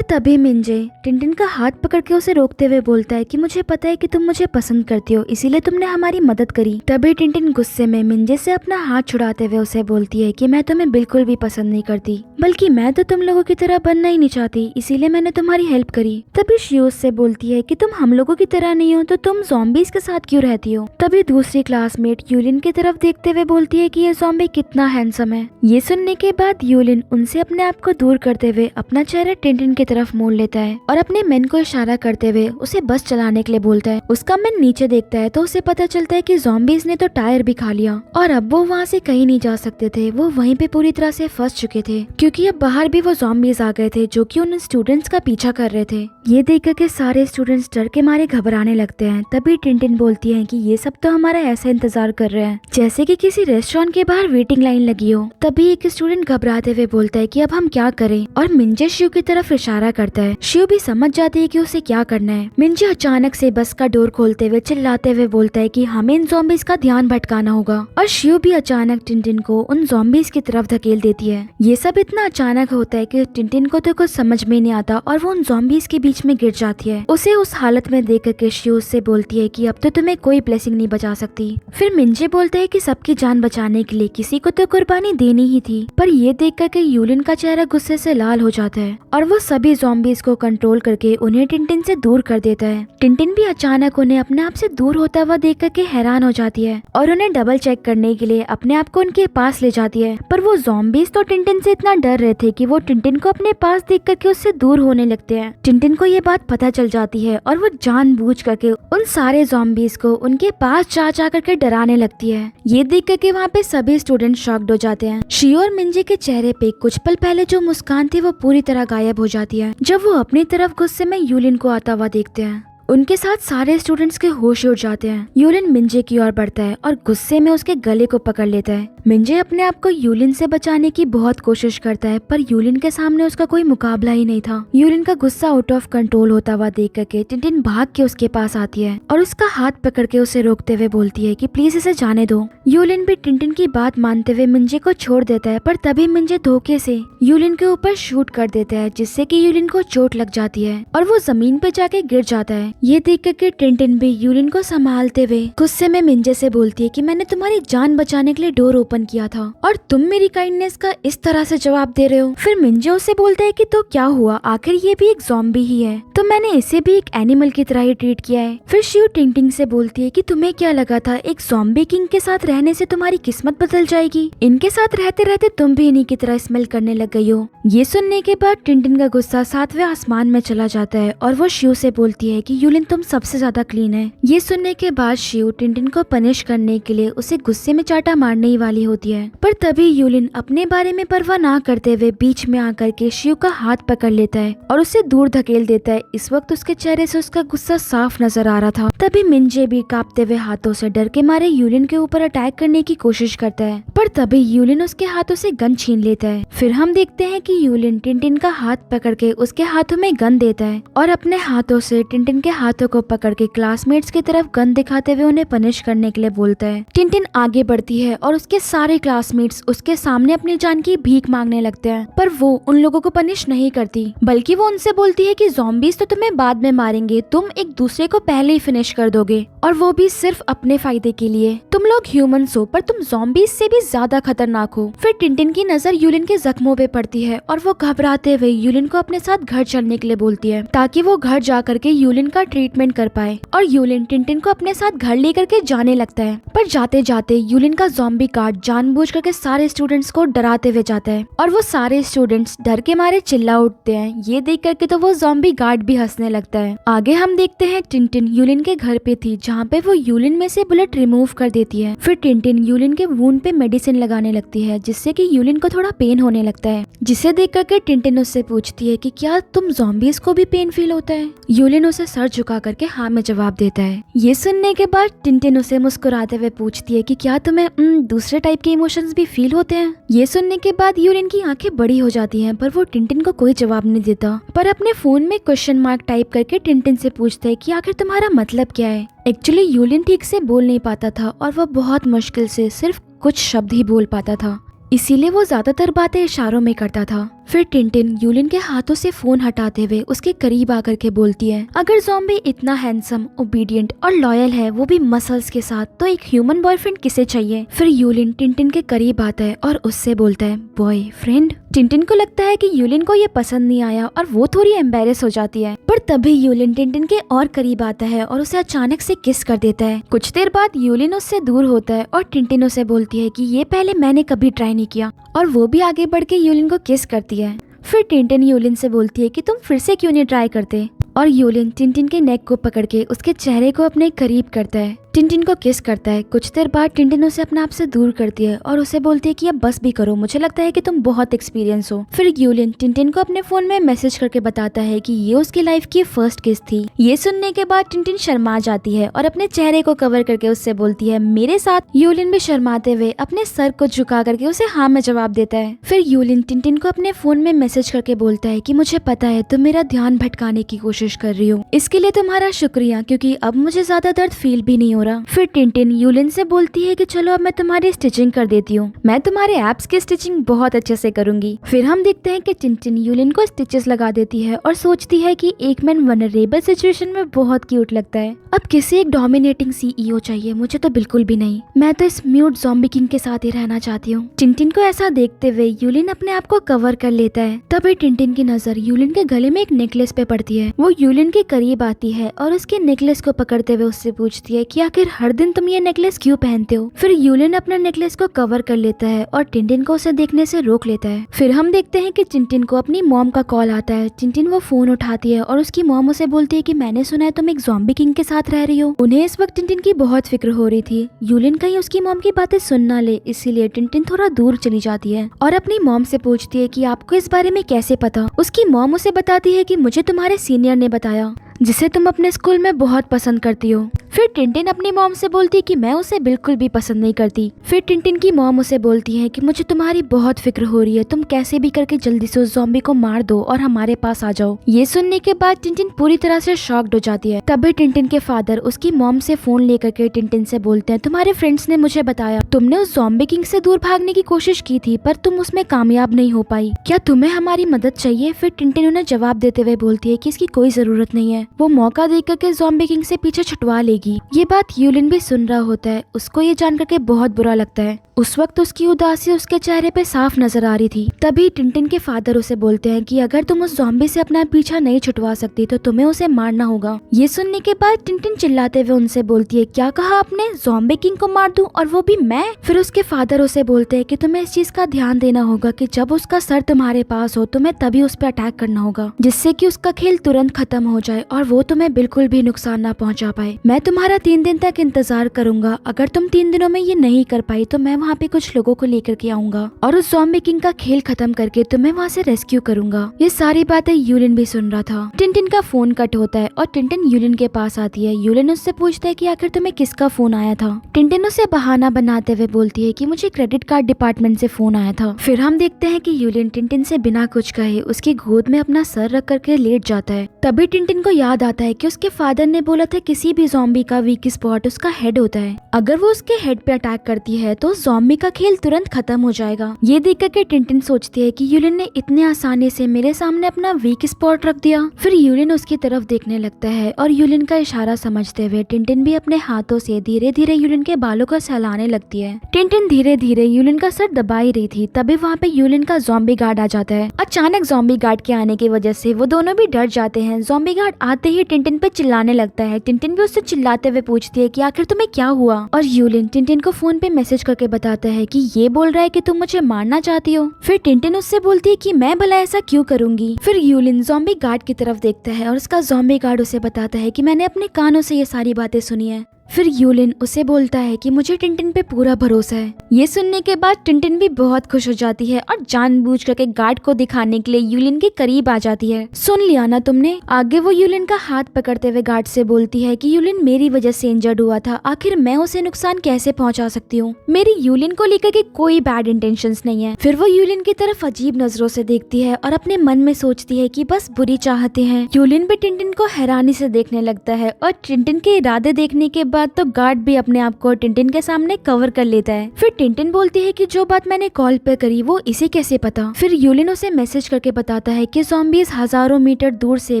तभी मिंजे टिंटिन का हाथ पकड़ के उसे रोकते हुए बोलता है कि मुझे पता है कि तुम मुझे पसंद करती हो, इसीलिए तुमने हमारी मदद करी। तभी टिंटिन गुस्से में मिंजे से अपना हाथ छुड़ाते हुए उसे बोलती है कि मैं तुम्हें बिल्कुल भी पसंद नहीं करती, बल्कि मैं तो तुम लोगों की तरह बनना ही नहीं चाहती, इसीलिए मैंने तुम्हारी हेल्प करी। तभी शियो से बोलती है कि तुम हम लोगों की तरह नहीं हो तो तुम ज़ॉम्बीज के साथ क्यों रहती हो? तभी दूसरी क्लासमेट यूलिन की तरफ देखते हुए बोलती है कि ये ज़ॉम्बी कितना हैंडसम है। ये सुनने के बाद यूलिन उनसे अपने आप को दूर करते हुए अपना चेहरा टिंटिन की तरफ मोड़ लेता है और अपने मैन को इशारा करते हुए उसे बस चलाने के लिए बोलता है। उसका मैन नीचे देखता है तो उसे पता चलता है कि ज़ॉम्बीज ने तो टायर भी खा लिया और अब वो वहाँ से कहीं नहीं जा सकते थे। वो वहीं पे पूरी तरह से फंस चुके थे, क्योंकि अब बाहर भी वो ज़ॉम्बीज आ गए थे जो कि उन स्टूडेंट्स का पीछा कर रहे थे। ये देख के सारे स्टूडेंट्स डर के मारे घबराने लगते हैं। तभी टिंटिन बोलती है कि ये सब तो हमारा ऐसा इंतजार कर रहे हैं जैसे कि किसी रेस्टोरेंट के बाहर वेटिंग लाइन लगी हो। तभी एक स्टूडेंट घबराते हुए बोलता है कि अब हम क्या करें, और मिंजे शिव की तरफ इशारा करता है। शिव भी समझ जाती है कि उसे क्या करना है। मिंजे अचानक से बस का डोर खोलते हुए चिल्लाते हुए बोलता है कि हमें इन ज़ॉम्बीज का ध्यान भटकाना होगा, और शिव भी अचानक टिंटिन को उन ज़ॉम्बीज की तरफ धकेल देती है। ये सब इतना अचानक होता है कि टिंटिन को तो कुछ समझ में नहीं आता और वो उन ज़ॉम्बीज के बीच में गिर जाती है। उसे उस हालत में देख करके शिव से बोलती है कि अब तो तुम्हें कोई ब्लेसिंग नहीं बचा सकती। फिर मिंजे बोलता है कि सबकी जान बचाने के लिए किसी को तो कुर्बानी देनी बेचैनी ही थी। पर ये देख करके यूलिन का चेहरा गुस्से से लाल हो जाता है और वो सभी ज़ॉम्बीज को कंट्रोल करके उन्हें टिंटिन से दूर कर देता है। टिंटिन भी अचानक उन्हें अपने आप से दूर होता हुआ देख करके हैरान हो जाती है और उन्हें डबल चेक करने के लिए अपने आप को उनके पास ले जाती है। पर वो ज़ॉम्बीज तो टिंटिन से इतना डर रहे थे कि वो टिंटिन को अपने पास देख करके उससे दूर होने लगते हैं। टिंटिन को ये बात पता चल जाती है और वो जानबूझ करके उन सारे ज़ॉम्बीज को उनके पास जा करके डराने लगती है। ये देख करके वहाँ पे सभी स्टूडेंट शॉक्ड हो जाते हैं। शियो और मिंजे के चेहरे पे कुछ पल पहले जो मुस्कान थी वो पूरी तरह गायब हो जाती है जब वो अपनी तरफ गुस्से में यूलिन को आता हुआ देखते हैं। उनके साथ सारे स्टूडेंट्स के होश उड़ जाते हैं। यूलिन मिंजे की ओर बढ़ता है और गुस्से में उसके गले को पकड़ लेता है। मिंजे अपने आप को यूलिन से बचाने की बहुत कोशिश करता है पर यूलिन के सामने उसका कोई मुकाबला ही नहीं था। यूलिन का गुस्सा आउट ऑफ कंट्रोल होता हुआ देख करके टिंटिन भाग के उसके पास आती है और उसका हाथ पकड़ के उसे रोकते हुए बोलती है कि प्लीज इसे जाने दो। यूलिन भी टिंटिन की बात मानते हुए मिंजे को छोड़ देता है पर तभी मिंजे धोखे से यूलिन के ऊपर शूट कर देता है जिससे कि यूलिन को चोट लग जाती है और वो जमीन पे जाके गिर जाता है। ये देख करके टिंटिन भी यूलिन को संभालते हुए गुस्से में मिंजे से बोलती है कि मैंने तुम्हारी जान बचाने के लिए डोर ओपन किया था और तुम मेरी काइंडनेस का इस तरह से जवाब दे रहे हो। फिर मिंजे उसे बोलता है कि तो क्या हुआ, आखिर ये भी एक ज़ॉम्बी ही है, तो मैंने इसे भी एक एनिमल की तरह ही ट्रीट किया है। फिर शिव टिंटिंग से बोलती है कि तुम्हें क्या लगा था एक ज़ॉम्बी किंग के साथ रहने से तुम्हारी किस्मत बदल जाएगी, इनके साथ रहते रहते तुम भी इन्हीं की तरह स्मेल करने लग गई हो। ये सुनने के बाद टिंटिन का गुस्सा 7वें आसमान में चला जाता है और वो शिव से बोलती है कि यूलिन तुम सबसे ज्यादा क्लीन है। ये सुनने के बाद शिव टिंटिन को पनिश करने के लिए उसे गुस्से में चाटा मारने ही वाली होती है पर तभी यूलिन अपने बारे में परवाह ना करते हुए बीच में आकर के शिव का हाथ पकड़ लेता है और उसे दूर धकेल देता है। इस वक्त उसके चेहरे से उसका गुस्सा साफ नजर आ रहा था। तभी मिंजे भी कांपते हुए हाथों से डर के मारे यूलिन के ऊपर अटैक करने की कोशिश करता है पर तभी यूलिन उसके हाथों से गन छीन लेता है। फिर हम देखते हैं कि यूलिन टिंटिन का हाथ पकड़ के उसके हाथों में गन देता है और अपने हाथों से टिंटिन के हाथों को पकड़ के क्लासमेट्स की तरफ गन दिखाते हुए उन्हें पनिश करने के लिए बोलता है। टिंटिन आगे बढ़ती है और उसके सारे क्लासमेट्स उसके सामने अपनी जान की भीख मांगने लगते हैं पर वो उन लोगों को पनिश नहीं करती बल्कि वो उनसे बोलती है कि ज़ॉम्बीज तो तुम्हें बाद में मारेंगे, तुम एक दूसरे को पहले ही फिनिश कर दोगे और वो भी सिर्फ अपने फायदे के लिए। तुम लोग ह्यूमंस हो पर तुम ज़ॉम्बीज से भी ज्यादा खतरनाक हो। फिर टिंटिन की नजर यूलिन के जख्मों पे पड़ती है और वो घबराते हुए यूलिन को अपने साथ घर चलने के लिए बोलती है ताकि वो घर जा करके यूलिन का ट्रीटमेंट कर पाए और यूलिन टिंटिन को अपने साथ घर लेकर के जाने लगता है पर जाते जाते यूलिन का ज़ॉम्बी गार्ड जानबूझ करके सारे स्टूडेंट्स को डराते हुए जाता है और वो सारे स्टूडेंट्स डर के मारे चिल्ला उठते हैं। ये देख करके तो वो ज़ॉम्बी गार्ड भी हंसने लगता है। आगे हम देखते हैं टिंटिन यूलिन के घर पे थी जहाँ पे वो यूलिन में से बुलेट रिमूव कर देती है। फिर टिंटिन यूलिन के वूंड पे मेडिसिन लगाने लगती है जिससे कि यूलिन को थोड़ा पेन होने लगता है जिसे देख करके टिंटिन उससे पूछती है कि क्या तुम ज़ॉम्बीज को भी पेन फील होता है। यूलिन उसे सर झुका करके हाँ में जवाब देता है। ये सुनने के बाद टिंटिन उसे मुस्कुराते हुए पूछती है कि क्या तुम्हें दूसरे टाइप के इमोशंस भी फील होते हैं। ये सुनने के बाद यूलिन की आंखें बड़ी हो जाती हैं पर वो टिंटिन को कोई जवाब नहीं देता पर अपने फोन में क्वेश्चन मार्क टाइप करके टिंटिन से पूछता है कि आखिर तुम्हारा मतलब क्या है। एक्चुअली यूलिन ठीक से बोल नहीं पाता था और वो बहुत मुश्किल से सिर्फ कुछ शब्द ही बोल पाता था, इसीलिए वो ज्यादातर बातें इशारों में करता था। फिर टिंटिन यूलिन के हाथों से फोन हटाते हुए उसके करीब आकर के बोलती है अगर ज़ॉम्बी इतना हैंडसम, ओबीडियंट और लॉयल है वो भी मसल्स के साथ तो एक ह्यूमन बॉयफ्रेंड किसे चाहिए। फिर यूलिन टिंटिन के करीब आता है और उससे बोलता है बॉयफ्रेंड। टिंटिन को लगता है कि यूलिन को ये पसंद नहीं आया और वो थोड़ी एम्बेरस हो जाती है पर तभी यूलिन टिंटिन के और करीब आता है और उसे अचानक से किस कर देता है। कुछ देर बाद यूलिन उससे दूर होता है और टिंटिन उसे बोलती है कि ये पहले मैंने कभी ट्राई नहीं किया और वो भी आगे बढ़ के यूलिन को किस करती है। फिर टिंटिन यूलिन से बोलती है कि तुम फिर से क्यों नहीं ट्राई करते और यूलिन टिंटिन के नेक को पकड़ के उसके चेहरे को अपने करीब करता है, टिंटिन को किस करता है। कुछ देर बाद टिंटिन उसे अपने आप से दूर करती है और उसे बोलती है कि अब बस भी करो, मुझे लगता है कि तुम बहुत एक्सपीरियंस हो। फिर यूलिन टिंटिन को अपने फोन में मैसेज करके बताता है कि ये उसकी लाइफ की फर्स्ट किस थी। ये सुनने के बाद टिंटिन शर्मा जाती है और अपने चेहरे को कवर करके उससे बोलती है मेरे साथ। यूलिन भी शर्माते हुए अपने सर को झुका करके उसे हाँ में जवाब देता है। फिर यूलिन टिंटिन को अपने फोन में मैसेज करके बोलता है कि मुझे पता है तुम मेरा ध्यान भटकाने की कोशिश कर रही हो, इसके लिए तुम्हारा शुक्रिया क्योंकि अब मुझे ज्यादा दर्द फील भी नहीं हो रहा। फिर टिंटिन यूलिन से बोलती है कि चलो अब मैं तुम्हारी स्टिचिंग कर देती हूँ, मैं तुम्हारे एब्स की स्टिचिंग बहुत अच्छे से करूंगी। फिर हम देखते हैं कि टिंटिन यूलिन को स्टिचेस लगा देती है और सोचती है कि एक मैन वनरेबल सिचुएशन में बहुत क्यूट लगता है। अब किसी एक डोमिनेटिंग सीईओ चाहिए, मुझे तो बिल्कुल भी नहीं, मैं तो इस म्यूट ज़ॉम्बी किंग के साथ ही रहना चाहती हूँ। टिंटिन को ऐसा देखते हुए यूलिन अपने आप को कवर कर लेता है। तभी टिंटिन की नजर यूलिन के गले में एक नेकलेस पे पड़ती है। वो यूलिन के करीब आती है और उसके नेकलेस को पकड़ते हुए उससे पूछती है कि आखिर हर दिन तुम ये नेकलेस क्यों पहनते हो। फिर यूलिन अपने नेकलेस को कवर कर लेता है और टिंटिन को उसे देखने से रोक लेता है। फिर हम देखते हैं कि टिंटिन को अपनी मॉम का कॉल आता है। टिंटिन वो फोन उठाती है और उसकी मॉम उसे बोलती है कि मैंने सुना है तुम एक ज़ॉम्बी किंग के साथ रह रही हो। उन्हें इस वक्त टिंटिन की बहुत फिक्र हो रही थी। यूलिन कहीं उसकी मॉम की बातें सुन ना ले, इसीलिए टिंटिन थोड़ा दूर चली जाती है और अपनी मॉम से पूछती है कि आपको इस बारे में कैसे पता। उसकी मॉम उसे बताती है कि मुझे तुम्हारे सीनियर ने बताया, जिसे तुम अपने स्कूल में बहुत पसंद करती हो। फिर टिंटिन अपनी मॉम से बोलती है कि मैं उसे बिल्कुल भी पसंद नहीं करती। फिर टिंटिन की मॉम उसे बोलती है कि मुझे तुम्हारी बहुत फिक्र हो रही है, तुम कैसे भी करके जल्दी से उस ज़ॉम्बी को मार दो और हमारे पास आ जाओ। ये सुनने के बाद टिंटिन पूरी तरह से शॉक्ड हो जाती है। तभी टिंटिन के फादर उसकी मॉम से फोन लेकर के टिंटिन से बोलते हैं, तुम्हारे फ्रेंड्स ने मुझे बताया तुमने उस ज़ॉम्बी किंग से दूर भागने की कोशिश की थी, पर तुम उसमें कामयाब नहीं हो पाई। क्या तुम्हें हमारी मदद चाहिए? फिर टिंटिन उन्हें जवाब देते हुए बोलती है कि इसकी कोई जरूरत नहीं है, वो मौका देकर के ज़ॉम्बी किंग से पीछे छुटवा लेगी। ये बात यूलिन भी सुन रहा होता है। उसको ये जान करके बहुत बुरा लगता है। उस वक्त उसकी उदासी उसके चेहरे पे साफ नजर आ रही थी। तभी टिंटिन के फादर उसे बोलते हैं कि अगर तुम उस ज़ॉम्बी से अपना पीछा नहीं छुटवा सकती तो तुम्हें उसे मारना होगा। ये सुनने के बाद टिंटिन चिल्लाते हुए उनसे बोलती है, क्या कहा आपने? ज़ॉम्बी किंग को मार दूं, और वो भी मैं? फिर उसके फादर उसे बोलते हैं कि तुम्हें इस चीज का ध्यान देना होगा कि जब उसका सर तुम्हारे पास हो तुम्हें तभी उस पर अटैक करना होगा, जिससे कि उसका खेल तुरंत खत्म हो जाए और वो तुम्हें बिल्कुल भी नुकसान ना पहुंचा पाए। मैं तुम्हारा 3 दिन तक इंतजार करूंगा। अगर तुम 3 दिनों में ये नहीं कर पाई तो मैं वहाँ पे कुछ लोगों को लेकर के आऊंगा और उस ज़ॉम्बी किंग का खेल खत्म करके तुम्हें वहाँ से रेस्क्यू करूंगा। ये सारी बातें यूलिन भी सुन रहा था। टिंटिन का फोन कट होता है और टिंटिन यूलिन के पास आती है। यूलिन उससे पूछता है कि आखिर तुम्हें किसका फोन आया था। टिंटिन उसे बहाना बनाते हुए बोलती है कि मुझे क्रेडिट कार्ड डिपार्टमेंट से फोन आया था। फिर हम देखते हैं कि यूलिन टिंटिन से बिना कुछ कहे उसकी गोद में अपना सर रख करके लेट जाता है। तभी टिंटिन को याद आता है कि उसके फादर ने बोला था किसी भी ज़ॉम्बी का वीक स्पॉट उसका हेड होता है। अगर वो उसके हेड पे अटैक करती है तो ज़ॉम्बी का खेल तुरंत खत्म हो जाएगा। ये देख करके टिंटिन सोचती है कि यूलिन ने इतने आसानी से मेरे सामने अपना वीक स्पॉट रख दिया। फिर यूलिन उसकी तरफ देखने लगता है और यूलिन का इशारा समझते हुए टिंटिन भी अपने हाथों से धीरे धीरे यूलिन के बालों को सहलाने लगती है। टिंटिन धीरे धीरे यूलिन का सर दबा ही रही थी। तभी वहाँ पे यूलिन का ज़ॉम्बी गार्ड आ जाता है। अचानक ज़ॉम्बी गार्ड के आने की वजह से वो दोनों भी डर जाते हैं। ज़ॉम्बी गार्ड आते ही टिंटिन पे चिल्लाने लगता है। टिंटिन भी उससे चिल्लाते हुए पूछती है कि आखिर तुम्हें क्या हुआ, और यूलिन टिंटिन को फोन पे मैसेज करके बताता है कि ये बोल रहा है कि तुम मुझे मारना चाहती हो। फिर टिंटिन उससे बोलती है कि मैं भला ऐसा क्यों करूंगी। फिर यूलिन ज़ॉम्बी गार्ड की तरफ देखता है और उसका ज़ॉम्बी गार्ड उसे बताता है कि मैंने अपने कानों से ये सारी बातें सुनी है। फिर यूलिन उसे बोलता है कि मुझे टिंटिन पे पूरा भरोसा है। ये सुनने के बाद टिंटिन भी बहुत खुश हो जाती है और जानबूझ करके गार्ड को दिखाने के लिए यूलिन के करीब आ जाती है। सुन लिया ना तुमने। आगे वो यूलिन का हाथ पकड़ते हुए गार्ड से बोलती है कि यूलिन मेरी वजह से इंजर्ड हुआ था, आखिर मैं उसे नुकसान कैसे पहुंचा सकती हूँ। मेरी यूलिन को लेकर के कोई बैड इंटेंशंस नहीं है। फिर वो यूलिन की तरफ अजीब नजरों से देखती है और अपने मन में सोचती है कि बस बुरी चाहते हैं। यूलिन भी टिंटिन को हैरानी से देखने लगता है और टिंटिन के इरादे देखने के बाद तो गार्ड भी अपने आप को टिंटिन के सामने कवर कर लेता है। फिर टिंटिन बोलती है कि जो बात मैंने कॉल पे करी वो इसे कैसे पता। फिर यूलिन उसे मैसेज करके बताता है कि ज़ॉम्बीज़ हजारों मीटर दूर से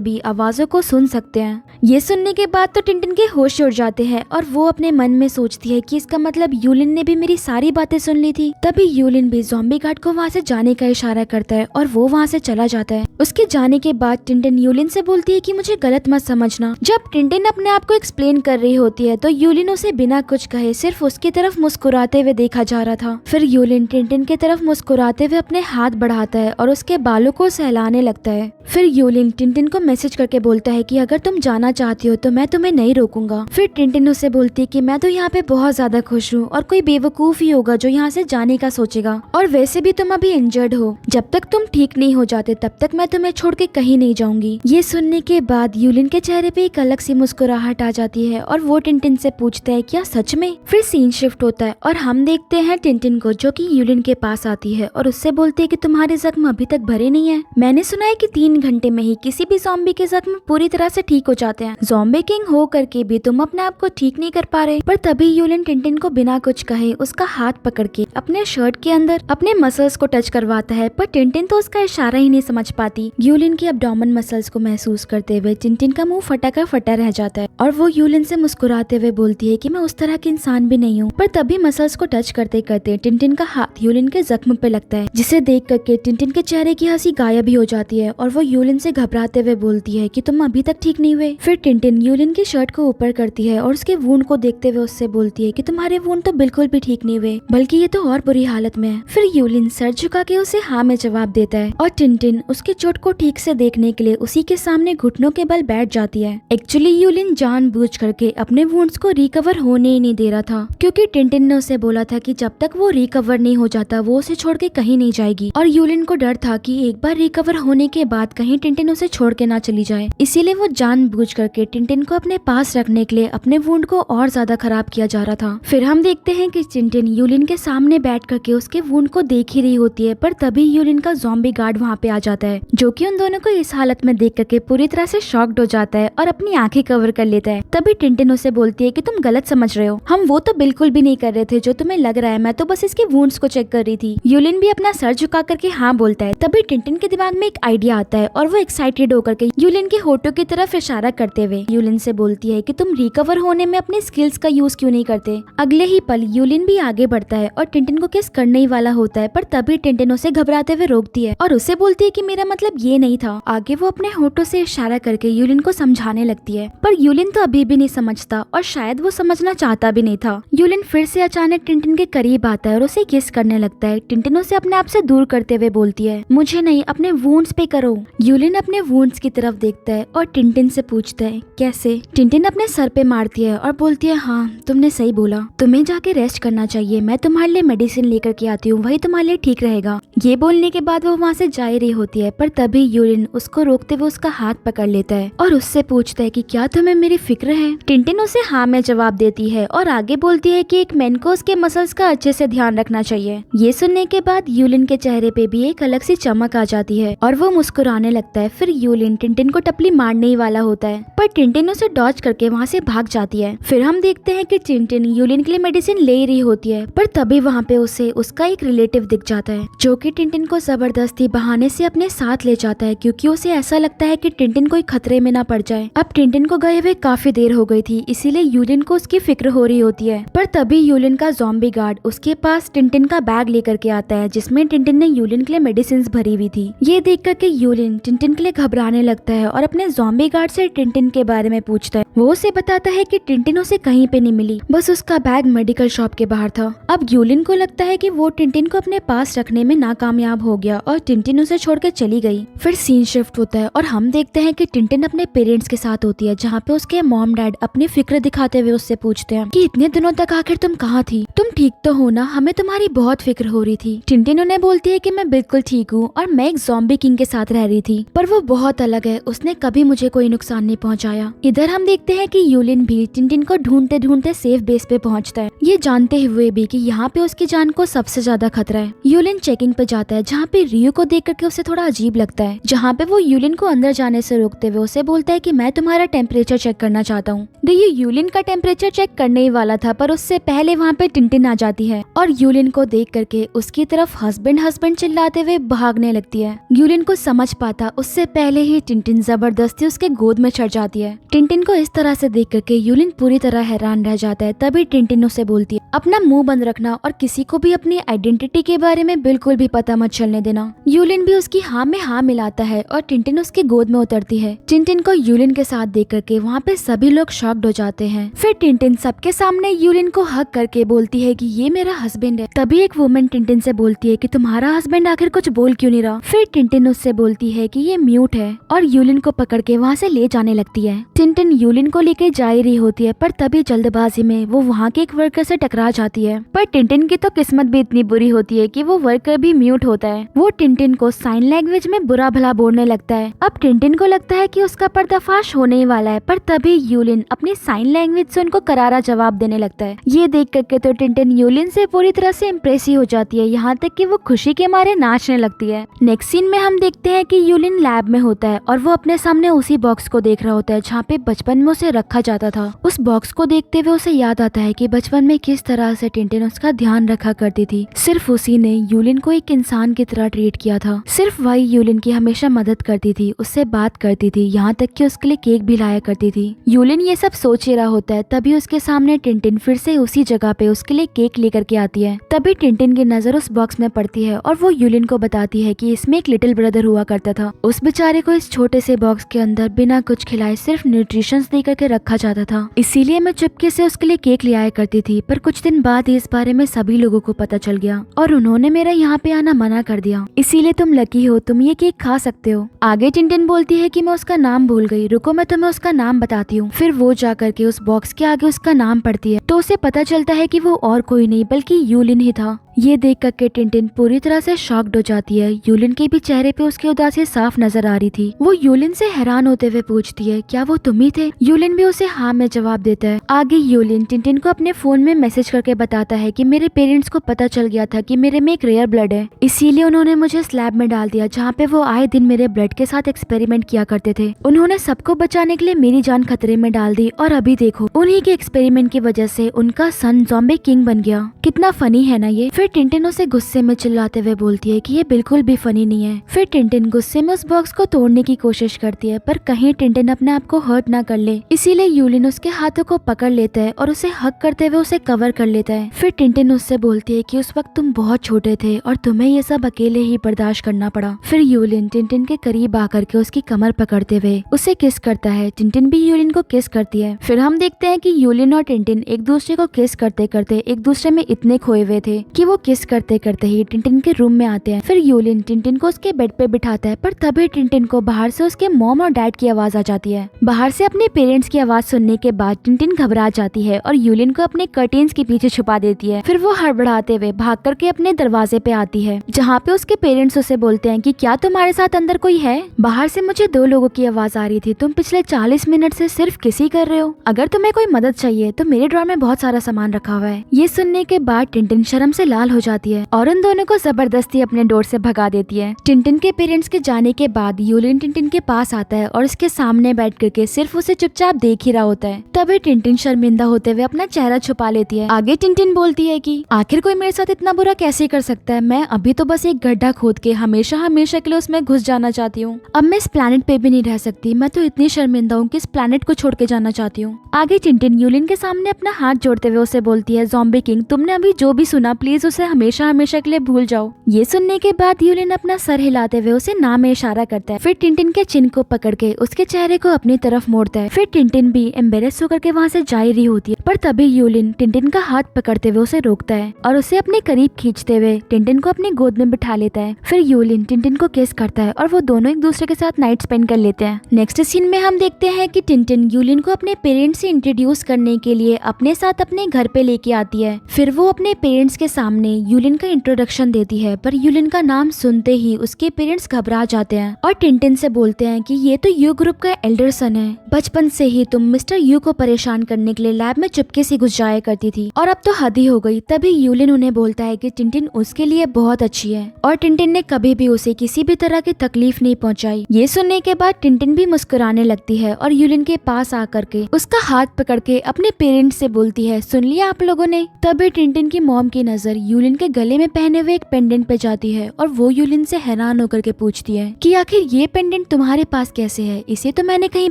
भी आवाजों को सुन सकते हैं। ये सुनने के बाद तो टिंटिन के होश उड़ जाते हैं और वो अपने मन में सोचती है कि इसका मतलब यूलिन ने भी मेरी सारी बातें सुन ली थी। तभी यूलिन भी ज़ॉम्बी गार्ड को वहाँ से जाने का इशारा करता है और वो वहाँ से चला जाता है। उसके जाने के बाद टिंटिन यूलिन से बोलती है कि मुझे गलत मत समझना। जब टिंटिन अपने आप को एक्सप्लेन कर रही होती है तो यूलिन उसे बिना कुछ कहे सिर्फ उसकी तरफ मुस्कुराते हुए देखा जा रहा था। फिर यूलिन टिंटिन की तरफ मुस्कुराते हुए अपने हाथ बढ़ाता है और उसके बालों को सहलाने लगता है। फिर यूलिन टिंटिन को मैसेज करके बोलता है कि अगर तुम जाना चाहती हो तो मैं तुम्हें नहीं रोकूंगा। फिर टिंटिन उसे बोलती है कि मैं तो यहाँ पे बहुत ज्यादा खुश हूँ और कोई बेवकूफ ही होगा जो यहाँ से जाने का सोचेगा, और वैसे भी तुम अभी इंजर्ड हो, जब तक तुम ठीक नहीं हो जाते तब तक मैं तुम्हें छोड़ के कहीं नहीं जाऊंगी। ये सुनने के बाद यूलिन के चेहरे पे एक अलग सी मुस्कुराहट आ जाती है और वो टिंटिन टिंटिन से पूछता है क्या सच में। फिर सीन शिफ्ट होता है और हम देखते हैं टिंटिन को जो कि यूलिन के पास आती है और उससे बोलती है कि तुम्हारे जख्म अभी तक भरे नहीं है। मैंने सुना है कि 3 घंटे में ही किसी भी ज़ॉम्बी के जख्म पूरी तरह से ठीक हो जाते हैं। ज़ॉम्बी किंग हो करके भी तुम अपने आप को ठीक नहीं कर पा रहे। पर तभी यूलिन टिंटिन को बिना कुछ कहे उसका हाथ पकड़ के अपने शर्ट के अंदर अपने मसल्स को टच करवाता है, पर टिंटिन तो उसका इशारा ही नहीं समझ पाती। यूलिन की एब्डोमेन मसल्स को महसूस करते हुए टिंटिन का मुंह फटा का फटा रह जाता है और वो यूलिन से मुस्कुराते हुए बोलती है कि मैं उस तरह की इंसान भी नहीं हूँ। पर तभी मसल्स को टच करते करते टिंटिन का हाथ यूलिन के जख्म पे लगता है, जिसे देख करके टिंटिन के चेहरे की हंसी गायब ही हो जाती है और वो यूलिन से घबराते हुए बोलती है कि तुम अभी तक ठीक नहीं हुए। फिर टिंटिन यूलिन की शर्ट को ऊपर करती है और उसके वूंड को देखते हुए उससे बोलती है कि तुम्हारे वूंड तो बिल्कुल भी ठीक नहीं हुए, बल्कि ये तो और बुरी हालत में है। फिर यूलिन सर झुका के उसे हाँ में जवाब देता है और टिंटिन उसकी चोट को ठीक से देखने के लिए उसी के सामने घुटनों के बल बैठ जाती है। एक्चुअली यूलिन जानबूझ करके अपने वुंड्स को रिकवर होने ही नहीं दे रहा था, क्योंकि टिंटिन ने उसे बोला था कि जब तक वो रिकवर नहीं हो जाता वो उसे छोड़ के कहीं नहीं जाएगी। और यूलिन को डर था कि एक बार रिकवर होने के बाद कहीं टिंटिन उसे छोड़ के ना चली जाए, इसीलिए वो जानबूझ करके टिंटिन को अपने पास रखने के लिए अपने वुंड को और ज्यादा खराब किया जा रहा था। फिर हम देखते हैं कि टिंटिन यूलिन के सामने बैठ करके उसके वुंड को देख ही रही होती है, पर तभी यूलिन का ज़ॉम्बी गार्ड वहाँ पे आ जाता है, जो कि उन दोनों को इस हालत में देख करके पूरी तरह से शॉक्ड हो जाता है और अपनी आंखें कवर कर लेता है। तभी टिंटिन उसे बोलती है कि तुम गलत समझ रहे हो, हम वो तो बिल्कुल भी नहीं कर रहे थे जो तुम्हें लग रहा है, मैं तो बस इसके वुंड्स को चेक कर रही थी। यूलिन भी अपना सर झुका करके हाँ बोलता है। तभी टिंटिन के दिमाग में एक आइडिया आता है और वो एक्साइटेड होकर के यूलिन के होठों की तरफ इशारा करते हुए यूलिन से बोलती है कि तुम रिकवर होने में अपने स्किल्स का यूज क्यों नहीं करते। अगले ही पल यूलिन भी आगे बढ़ता है और टिंटिन को किस करने ही वाला होता है, पर तभी टिंटिन उसे घबराते हुए रोकती है और उसे बोलती है कि मेरा मतलब ये नहीं था। आगे वो अपने होठों से इशारा करके यूलिन को समझाने लगती है, पर यूलिन तो अभी भी नहीं समझता और शायद वो समझना चाहता भी नहीं था। यूलिन फिर से अचानक टिंटिन के करीब आता है और उसे किस करने लगता है। टिंटिन उसे अपने आप से दूर करते हुए बोलती है मुझे नहीं, अपने वुंड्स पे करो। यूलिन अपने वुंड्स की तरफ देखता है और टिंटिन से पूछता है कैसे। टिंटिन अपने सर पे मारती है और बोलती है हाँ तुमने सही बोला, तुम्हें जाके रेस्ट करना चाहिए, मैं तुम्हारे लिए मेडिसिन लेकर के आती हूँ, वही तुम्हारे लिए ठीक रहेगा। ये बोलने के बाद वो वहाँ से जा रही होती है, पर तभी यूलिन उसको रोकते हुए उसका हाथ पकड़ लेता है और उससे पूछता है कि क्या तुम्हें मेरी फिक्र है। टिंटिन उसे हाँ में जवाब देती है और आगे बोलती है कि एक मैन को उसके मसल्स का अच्छे से ध्यान रखना चाहिए। ये सुनने के बाद यूलिन के चेहरे पे भी एक अलग सी चमक आ जाती है और वो मुस्कुराने लगता है। फिर यूलिन टिंटिन को टपली मारने ही वाला होता है, पर टिंटिन उसे डॉज करके वहाँ से भाग जाती है। फिर हम देखते हैं कि टिंटिन यूलिन के लिए मेडिसिन ले रही होती है, पर तभी वहाँ पे उसे उसका एक रिलेटिव दिख जाता है, जो कि टिंटिन को जबरदस्ती बहाने से अपने साथ ले जाता है, क्योंकि उसे ऐसा लगता है कि टिंटिन कोई खतरे में ना पड़ जाए। अब टिंटिन को गए हुए काफी देर हो गई थी, इसीलिए यूलिन को उसकी फिक्र हो रही होती है। पर तभी यूलिन का ज़ॉम्बी गार्ड उसके पास टिंटिन का बैग लेकर के आता है, जिसमें टिंटिन ने यूलिन के लिए मेडिसिन भरी हुई थी। ये देख करके यूलिन टिंटिन के लिए घबराने लगता है और अपने ज़ॉम्बी गार्ड से टिंटिन के बारे में पूछता है। वो उसे बताता है कि टिंटिन उसे कहीं पे नहीं मिली, बस उसका बैग मेडिकल शॉप के बाहर था। अब यूलिन को लगता है कि वो टिंटिन को अपने पास रखने में नाकामयाब हो गया और टिंटिन उसे छोड़ के चली गई। फिर सीन शिफ्ट होता है और हम देखते हैं कि टिंटिन अपने पेरेंट्स के साथ होती है, जहाँ पे उसके मॉम डैड अपनी फिक्र दिखाते हुए उससे पूछते हैं कि इतने दिनों तक आखिर तुम कहाँ थी, तुम ठीक तो हो ना, हमें तुम्हारी बहुत फिक्र हो रही थी। टिंटिन उन्हें बोलती है कि मैं बिल्कुल ठीक हूँ और मैं एक ज़ॉम्बी किंग के साथ रह रही थी, पर वो बहुत अलग है, उसने कभी मुझे कोई नुकसान नहीं पहुँचाया। इधर हम देखते हैं कि यूलिन भी टिंटिन को ढूंढते ढूंढते सेफ बेस पे पहुँचता है, ये जानते हुए भी कि यहाँ पे उसकी जान को सबसे ज्यादा खतरा है। यूलिन चेकिंग पे जाता है, जहाँ पे रियो को देख करके उसे थोड़ा अजीब लगता है, जहाँ पे वो यूलिन को अंदर जाने से रोकते हुए उसे बोलता है कि मैं तुम्हारा टेम्परेचर चेक करना चाहता हूँ। रियो यूलिन का टेम्परेचर चेक करने ही वाला था, पर उससे पहले वहाँ पे टिंटिन आ जाती है और यूलिन को देख करके उसकी तरफ हस्बैंड हस्बैंड चिल्लाते हुए भागने लगती है। यूलिन को समझ पाता उससे पहले ही टिंटिन जबरदस्ती उसके गोद में चढ़ जाती है। टिंटिन को इस तरह से देख करके यूलिन पूरी तरह हैरान रह जाता है। तभी टिंटिन उसे बोलती है अपना मुंह बंद रखना और किसी को भी अपनी आइडेंटिटी के बारे में बिल्कुल भी पता मत चलने देना। यूलिन भी उसकी हाँ में हाँ मिलाता है और टिंटिन उसकी गोद में उतरती है। टिंटिन को यूलिन के साथ देख करके वहाँ पे सभी लोग शॉक्ड हो जाते हैं। फिर टिंटिन सबके सामने यूलिन को हक करके बोलती है कि ये मेरा हस्बैंड है। तभी एक वुमन टिंटिन से बोलती है कि तुम्हारा हस्बैंड आखिर कुछ बोल क्यों नहीं रहा। फिर टिंटिन उससे बोलती है कि ये म्यूट है और यूलिन को पकड़ के वहाँ से ले जाने लगती है। टिंटिन यूलिन को लेके जा ही रही होती है, पर तभी जल्दबाजी में वो वहाँ के एक वर्कर से टकरा जाती है। पर टिंटिन की तो किस्मत भी इतनी बुरी होती है कि वो वर्कर भी म्यूट होता है। वो टिंटिन को साइन लैंग्वेज में बुरा भला बोलने लगता है। अब टिंटिन को लगता है कि उसका पर्दाफाश होने ही वाला है, पर तभी यूलिन अपनी साइन लैंग्वेज से उनको करारा जवाब देने लगता है। ये देख करके तो टिनटिन यूलिन से पूरी तरह से इम्प्रेस ही हो जाती है, यहाँ तक कि वो खुशी के मारे नाचने लगती है। नेक्स्ट सीन में हम देखते हैं कि यूलिन लैब में होता है और वो अपने सामने उसी बॉक्स को देख रहा होता है जहाँ पे बचपन में उसे रखा जाता था। उस बॉक्स को देखते हुए उसे याद आता है कि बचपन में किस तरह से टिनटिन उसका ध्यान रखा करती थी। सिर्फ उसी ने यूलिन को एक इंसान की तरह ट्रीट किया था। सिर्फ वही यूलिन की हमेशा मदद करती थी, उससे बात करती थी, यहाँ तक कि उसके लिए केक भी लाया करती थी। यूलिन ये सब सोच ही रहा होता है, तभी उसके सामने टिनटिन फिर से उसी जगह पे उसके लिए केक लेकर के आती है। तभी टिनटिन की नजर उस बॉक्स में पड़ती है और वो यूलिन को बताती है कि इसमें एक लिटिल ब्रदर हुआ करता था। उस बेचारे को इस छोटे से बॉक्स के अंदर बिना कुछ खिलाए सिर्फ न्यूट्रिशंस दे करके रखा जाता था, इसीलिए मैं चुपके से उसके लिए केक ले आया करती थी। पर कुछ दिन बाद इस बारे में सभी लोगों को पता चल गया और उन्होंने मेरा यहाँ पे आना मना कर दिया, इसीलिए तुम लकी हो, तुम ये केक खा सकते हो। आगे टिनटिन बोलती है कि मैं उसका नाम भूल गई, रुको मैं तुम्हें उसका नाम बताती हूँ। फिर वो जा करके उस बॉक्स के आगे उसका नाम पढ़ती है तो उसे पता चलता है कि वो और कोई नहीं बल्कि यूलिन ही था। ये देख करके टिनटिन पूरी तरह से शॉक्ड हो जाती है। यूलिन के भी चेहरे पे उसकी उदासी साफ नजर आ रही थी। वो यूलिन से हैरान होते हुए पूछती है, क्या वो तुम ही थे? यूलिन भी उसे हाँ में जवाब देता है। आगे यूलिन टिनटिन को अपने फोन में मैसेज करके बताता है कि मेरे पेरेंट्स को पता चल गया था कि मेरे में एक रेयर ब्लड है, इसीलिए उन्होंने मुझे स्लैब में डाल दिया जहाँ पे वो आए दिन मेरे ब्लड के साथ एक्सपेरिमेंट किया करते थे। उन्होंने सबको बचाने के लिए मेरी जान खतरे में डाल दी और अभी देखो उन्हीं के एक्सपेरिमेंट की वजह से उनका सन ज़ॉम्बी किंग बन गया। कितना फनी है ना ये। फिर टिनटिन उसे गुस्से में चिल्लाते हुए बोलती है कि ये बिल्कुल भी फनी नहीं है। फिर टिनटिन गुस्से में उस बॉक्स को तोड़ने की कोशिश करती है, पर कहीं टिनटिन अपने आप को हर्ट ना कर ले, इसीलिए यूलिन उसके हाथों को पकड़ लेता है और उसे हक करते हुए उसे कवर कर लेता है। फिर टिनटिन उससे बोलती है कि उस वक्त तुम बहुत छोटे थे और तुम्हें ये सब अकेले ही बर्दाश्त करना पड़ा। फिर यूलिन टिनटिन के करीब आकर के उसकी कमर पकड़ते हुए उसे किस करता है। टिनटिन भी यूलिन को किस करती है। फिर हम देखते हैं कि यूलिन और टिनटिन एक दूसरे को किस करते करते एक दूसरे में इतने खोए हुए थे कि वो किस करते करते ही टिनटिन के रूम में आते हैं। फिर यूलिन टिनटिन को उसके बेड पे बिठाता है, पर तभी टिनटिन को बाहर से उसके मॉम और डैड की आवाज आ जाती है। बाहर से अपने पेरेंट्स की आवाज सुनने के बाद टिनटिन घबरा जाती है और यूलिन को अपने कर्टेन्स के पीछे छुपा देती है। फिर वो हड़बड़ाते हुए भाग करके अपने दरवाजे पे आती है, जहाँ पे उसके पेरेंट्स उसे बोलते हैं कि क्या तुम्हारे साथ अंदर कोई है? बाहर से मुझे 2 लोगों की आवाज आ रही थी, तुम पिछले 40 मिनट से सिर्फ किसी कर रहे हो। अगर तुम्हें कोई मदद चाहिए तो मेरे ड्रॉर में बहुत सारा सामान रखा हुआ है। ये सुनने के बाद टिनटिन शर्म से लाल हो जाती है और उन दोनों को जबरदस्ती अपने डोर से भगा देती है। टिनटिन के पेरेंट्स के जाने के बाद यूलिन टिनटिन के पास आता है और उसके सामने बैठ करके सिर्फ उसे चुपचाप देख ही रहा होता है। तभी टिनटिन शर्मिंदा होते हुए अपना चेहरा छुपा लेती है। आगे टिनटिन बोलती है कि आखिर कोई मेरे साथ इतना बुरा कैसे कर सकता है? मैं अभी तो बस एक गड्ढा खोद के हमेशा हमेशा के लिए उसमें घुस जाना चाहती हूँ। अब मैं इस प्लेनेट पे भी नहीं रह सकती। मैं तो इतनी शर्मिंदा हूँ कि इस प्लेनेट को छोड़ के जाना चाहती हूँ। आगे टिनटिन यूलिन के सामने अपना हाथ जोड़ते हुए उसे बोलती है, ज़ॉम्बी किंग तुमने अभी जो भी सुना प्लीज उसे हमेशा हमेशा के लिए भूल जाओ। ये सुनने के बाद यूलिन अपना सर हिलाते हुए उसे ना में इशारा करता है। फिर टिनटिन के चिन को पकड़ के उसके चेहरे को अपनी तरफ मोड़ता है। फिर टिनटिन भी एम्बेरेस होकर के वहाँ से जा ही रही होती है, पर तभी यूलिन टिनटिन का हाथ पकड़ते हुए उसे रोकता है और उसे अपने करीब खींचते हुए टिनटिन को अपनी गोद में बिठा लेता है। फिर यूलिन टिनटिन को किस करता है और वो दोनों एक दूसरे के साथ नाइट स्पेंड कर लेते हैं। नेक्स्ट सीन में हम देखते हैं कि टिनटिन यूलिन को अपने पेरेंट्स से इंट्रोड्यूस करने के लिए अपने साथ अपने घर पे लेके आती है। फिर वो अपने पेरेंट्स के सामने यूलिन का इंट्रोडक्शन देती है, पर यूलिन का नाम सुनते ही उसके पेरेंट्स घबरा जाते हैं और टिनटिन से बोलते हैं कि ये तो यू ग्रुप का एल्डर सन है। बचपन से ही तुम मिस्टर यू को परेशान करने के लिए लैब में चुपके से घुस जाया करती थी और अब तो हद ही हो गई। तभी यूलिन उन्हें बोलता है कि टिनटिन उसके लिए बहुत अच्छी है और टिनटिन ने कभी भी उसे किसी भी तरह की तकलीफ नहीं पहुंचाई। ये सुनने के बाद टिनटिन भी मुस्कुराने लगती है और यूलिन के पास आकर के उसका हाथ पकड़ के अपने पेरेंट्स से बोलती है, सुन लिया आप लोगों ने? तभी टिनटिन की मॉम की नजर यूलिन के गले में पहने हुए एक पेंडेंट पे जाती है और वो यूलिन से हैरान होकर के पूछती है कि आखिर ये पेंडेंट तुम्हारे पास कैसे है? इसे तो मैंने कहीं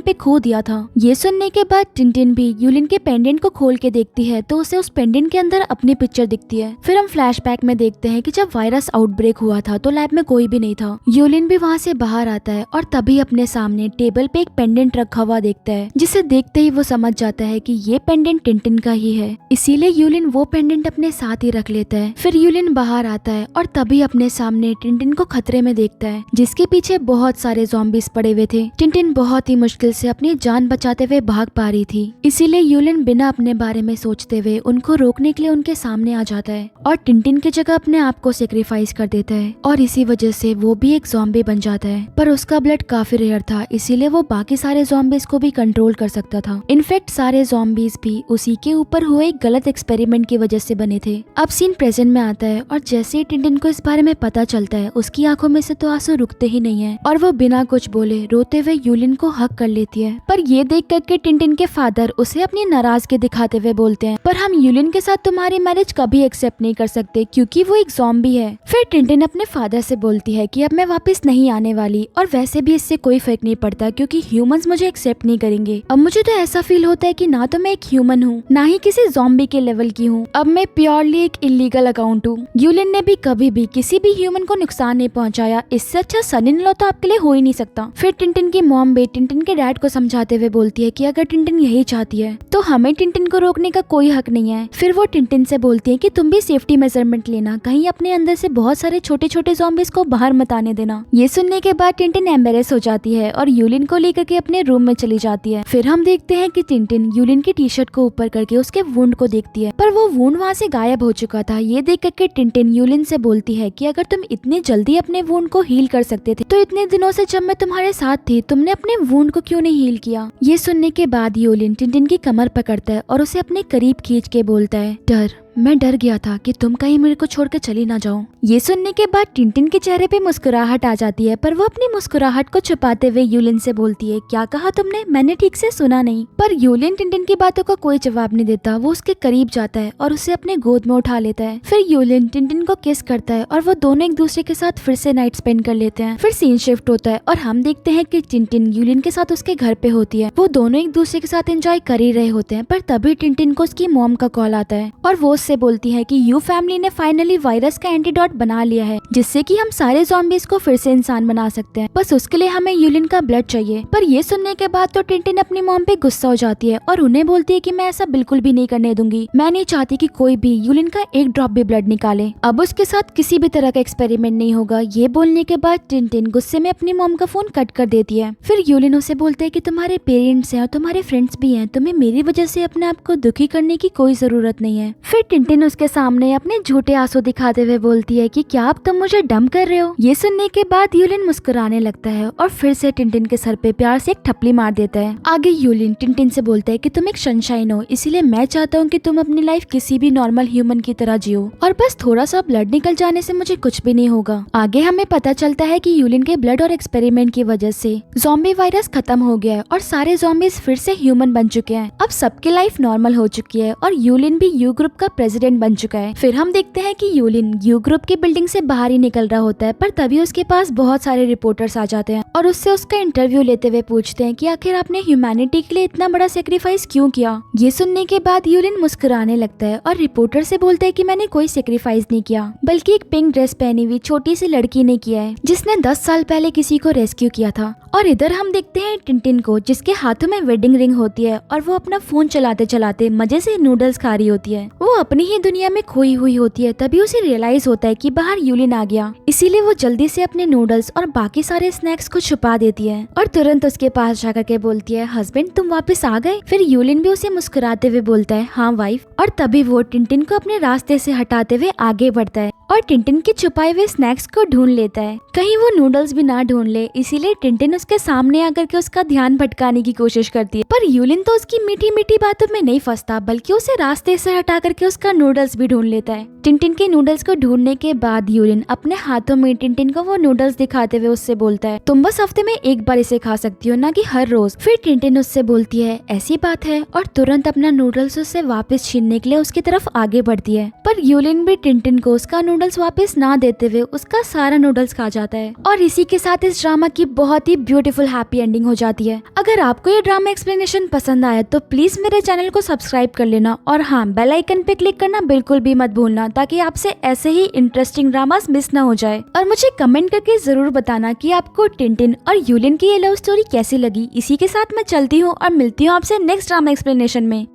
पे खो दिया था। ये सुनने के बाद टिनटिन भी यूलिन के पेंडेंट को खोल के देखती है तो उसे उस पेंडेंट के अंदर अपनी पिक्चर दिखती है। फिर हम फ्लैशबैक में देखते हैं कि जब वायरस आउटब्रेक हुआ था तो लैब में कोई भी नहीं था। यूलिन भी वहाँ से बाहर आता है और तभी अपने सामने टेबल पे एक पेंडेंट रखा हुआ देखता है, जिसे देखते ही वो समझ जाता है कि ये पेंडेंट टिनटिन का ही है, इसीलिए यूलिन वो पेंडेंट अपने साथ ही रख लेता है। फिर यूलिन बाहर आता है और तभी अपने सामने टिनटिन को खतरे में देखता है, जिसके पीछे बहुत सारे ज़ॉम्बीज पड़े हुए थे। टिनटिन बहुत ही मुश्किल से अपनी जान बचाते हुए भाग पा रही थी, इसीलिए यूलिन बिना अपने बारे में सोचते हुए उनको रोकने के लिए उनके सामने आ जाता है और टिनटिन की जगह अपने आप को सेक्रीफाइस कर देता है और इसी वजह से वो भी एक ज़ॉम्बी बन जाता है। पर उसका ब्लड काफी रेयर था, इसीलिए वो बाकी सारे ज़ॉम्बीज को भी कंट्रोल कर सकता था। इनफैक्ट इनफैक्ट सारे ज़ॉम्बीज भी उसी के ऊपर हुए एक गलत एक्सपेरिमेंट की वजह से बने थे। अब सीन प्रेजेंट में आता है और जैसे ही टिंटिन को इस बारे में पता चलता है उसकी आंखों में से तो आंसू रुकते ही नहीं है और वो बिना कुछ बोले रोते हुए यूलिन को हक कर लेती है। पर ये देख करके टिंटिन के फादर उसे अपनी नाराजगी दिखाते हुए बोलते हैं, पर हम यूलिन के साथ तुम्हारी मैरिज कभी एक्सेप्ट नहीं कर सकते क्योंकि वो एक ज़ॉम्बी है। फिर टिंटिन अपने फादर से बोलती है कि अब मैं वापस नहीं आने वाली और वैसे भी इससे कोई फर्क नहीं पड़ता क्योंकि ह्यूमंस मुझे एक्सेप्ट नहीं करेंगे। अब मुझे तो ऐसा फील होता है कि ना तो मैं एक ह्यूमन हूँ ना ही किसी ज़ॉम्बी के लेवल की हूँ। अब मैं प्योरली एक इलीगल अकाउंट हूँ। यूलिन ने भी कभी भी किसी भी ह्यूमन को नुकसान नहीं पहुँचाया, इससे अच्छा सन इन लॉ तो आपके लिए हो ही नहीं सकता। फिर टिंटिन की मॉम भी टिंटिन के डैड को समझाते हुए बोलती है कि अगर टिंटिन यही चाहती है तो हमें टिंटिन को रोकने का कोई हक नहीं है। फिर वो टिंटिन से बोलती है कि तुम भी सेफ्टी मेजरमेंट लेना, कहीं अपने अंदर से बहुत सारे छोटे छोटे ज़ॉम्बीज को बाहर मत आने देना। ये सुनने के बाद टिंटिन एम्बेरेस हो जाती है और यूलिन को लेकर के अपने रूम में चली जाती है। फिर हम देखते हैं कि टिंटिन यूलिन की टी शर्ट को ऊपर करके उसके वुंड को देखती है, पर वो वुंड वहाँ से गायब हो चुका था। ये देख करके टिंटिन यूलिन से बोलती है कि अगर तुम इतनी जल्दी अपने वुंड को हील कर सकते थे तो इतने दिनों से जब मैं तुम्हारे साथ थी तुमने अपने वुंड को क्यों नहीं हील किया। ये सुनने के बाद यूलिन टिंटिन की कमर पकड़ता है और उसे अपने करीब खींच के बोलता है, मैं डर गया था कि तुम कहीं मेरे को छोड़कर चली ना जाओ। ये सुनने के बाद टिंटिन के चेहरे पे मुस्कुराहट आ जाती है, पर वो अपनी मुस्कुराहट को छुपाते हुए यूलिन से बोलती है, क्या कहा तुमने? मैंने ठीक से सुना नहीं। पर यूलिन टिंटिन की बातों का कोई जवाब नहीं देता। वो उसके करीब जाता है और उसे अपने गोद में उठा लेता है। फिर यूलिन टिंटिन को किस करता है और वो दोनों एक दूसरे के साथ फिर से नाइट स्पेंड कर लेते हैं। फिर सीन शिफ्ट होता है और हम देखते हैं कि टिंटिन यूलिन के साथ उसके घर पे होती है। वो दोनों एक दूसरे के साथ एंजॉय कर ही रहे होते हैं, पर तभी टिंटिन को उसकी मॉम का कॉल आता है और वो उससे बोलती है कि यू फैमिली ने फाइनली वायरस का एंटीडोट बना लिया है जिससे कि हम सारे ज़ॉम्बीज को फिर से इंसान बना सकते हैं। बस उसके लिए हमें यूलिन का ब्लड चाहिए। पर ये सुनने के बाद तो टिंटिन अपनी मॉम पे गुस्सा हो जाती है और उन्हें बोलती है कि मैं ऐसा बिल्कुल भी नहीं करने दूंगी। मैं नहीं चाहती कि कोई भी यूलिन का एक ड्रॉप भी ब्लड निकाले। अब उसके साथ किसी भी तरह का एक्सपेरिमेंट नहीं होगा। ये बोलने के बाद टिंटिन गुस्से में अपनी मॉम का फोन कट कर देती है। फिर यूलिन उसे बोलते है कि तुम्हारे पेरेंट्स हैं और तुम्हारे फ्रेंड्स भी हैं, तुम्हें मेरी वजह से अपने आप को दुखी करने की कोई जरूरत नहीं है। फिर टिंटिन उसके सामने अपने झूठे आंसू दिखाते हुए बोलती है कि क्या अब तुम मुझे डम कर रहे हो। ये सुनने के बाद यूलिन मुस्कुराने लगता है और फिर से टिंटिन के सर पे प्यार से एक ठप्पी मार देता है। आगे यूलिन टिंटिन से बोलता है कि तुम एक सनशाइन हो, इसीलिए मैं चाहता हूँ कि तुम अपनी लाइफ किसी भी नॉर्मल ह्यूमन की तरह जियो और बस थोड़ा सा ब्लड निकल जाने से मुझे कुछ भी नहीं होगा। आगे हमें पता चलता है कि यूलिन के ब्लड और एक्सपेरिमेंट की वजह से ज़ॉम्बी वायरस खत्म हो गया है और सारे ज़ॉम्बीज फिर से ह्यूमन बन चुके हैं। अब सबकी लाइफ नॉर्मल हो चुकी है और यूलिन भी यू ग्रुप का प्रेसिडेंट बन चुका है। फिर हम देखते हैं कि यूलिन यू ग्रुप की बिल्डिंग से बाहर ही निकल रहा होता है, पर तभी उसके पास बहुत सारे रिपोर्टर्स आ जाते हैं और उससे उसका इंटरव्यू लेते हुए पूछते हैं कि आखिर आपने ह्यूमैनिटी के लिए इतना बड़ा सेक्रीफाइस क्यों किया। ये सुनने के बाद यूलिन मुस्कुराने लगता है और रिपोर्टर से बोलता है कि मैंने कोई सेक्रीफाइस नहीं किया, बल्कि एक पिंक ड्रेस पहनी हुई छोटी सी लड़की ने किया है जिसने 10 साल पहले किसी को रेस्क्यू किया था। और इधर हम देखते हैं टिंटिन को जिसके हाथों में वेडिंग रिंग होती है और वो अपना फोन चलाते चलाते मजे से नूडल्स खा रही होती है। वो अपनी ही दुनिया में खोई हुई होती है। तभी उसे रियलाइज होता है कि बाहर यूलिन आ गया, इसीलिए वो जल्दी से अपने नूडल्स और बाकी सारे स्नैक्स को छुपा देती है और तुरंत उसके पास जाकर के बोलती है, हस्बैंड तुम वापस आ गए। फिर यूलिन भी उसे मुस्कुराते हुए बोलता है, हाँ वाइफ। और तभी वो टिंटिन को अपने रास्ते से हटाते हुए आगे बढ़ता है और टिंटिन के छुपाए हुए स्नैक्स को ढूंढ लेता है, कहीं वो नूडल्स भी ना ढूंढ ले। इसीलिए टिंटिन उसके सामने आकर के उसका ध्यान भटकाने की कोशिश करती है, पर यूलिन तो उसकी मीठी मीठी बातों में नहीं फंसता, बल्कि उसे रास्ते से हटा करके उसका नूडल्स भी ढूंढ लेता है। टिंटिन के नूडल्स को ढूंढने के बाद यूलिन अपने हाथों में टिंटिन को वो नूडल्स दिखाते हुए उससे बोलता है, तुम बस हफ्ते में एक बार इसे खा सकती हो, ना कि हर रोज। फिर टिंटिन उससे बोलती है, ऐसी बात है, और तुरंत अपना नूडल्स उससे वापस छीनने के लिए उसकी तरफ आगे बढ़ती है। पर यूलिन भी टिंटिन को उसका नूडल्स वापस ना देते हुए उसका सारा नूडल्स खा जाता है। और इसी के साथ इस ड्रामा की बहुत ही ब्यूटीफुल हैप्पी एंडिंग हो जाती है। अगर आपको ये ड्रामा एक्सप्लेनेशन पसंद आया तो प्लीज मेरे चैनल को सब्सक्राइब कर लेना और हाँ, बेल आइकन पे क्लिक करना बिल्कुल भी मत भूलना, ताकि आपसे ऐसे ही इंटरेस्टिंग ड्रामास मिस ना हो जाए। और मुझे कमेंट करके जरूर बताना कि आपको टिंटिन और यूलिन की ये लव स्टोरी कैसी लगी। इसी के साथ मैं चलती हूँ और मिलती हूँ आपसे नेक्स्ट ड्रामा एक्सप्लेनेशन में।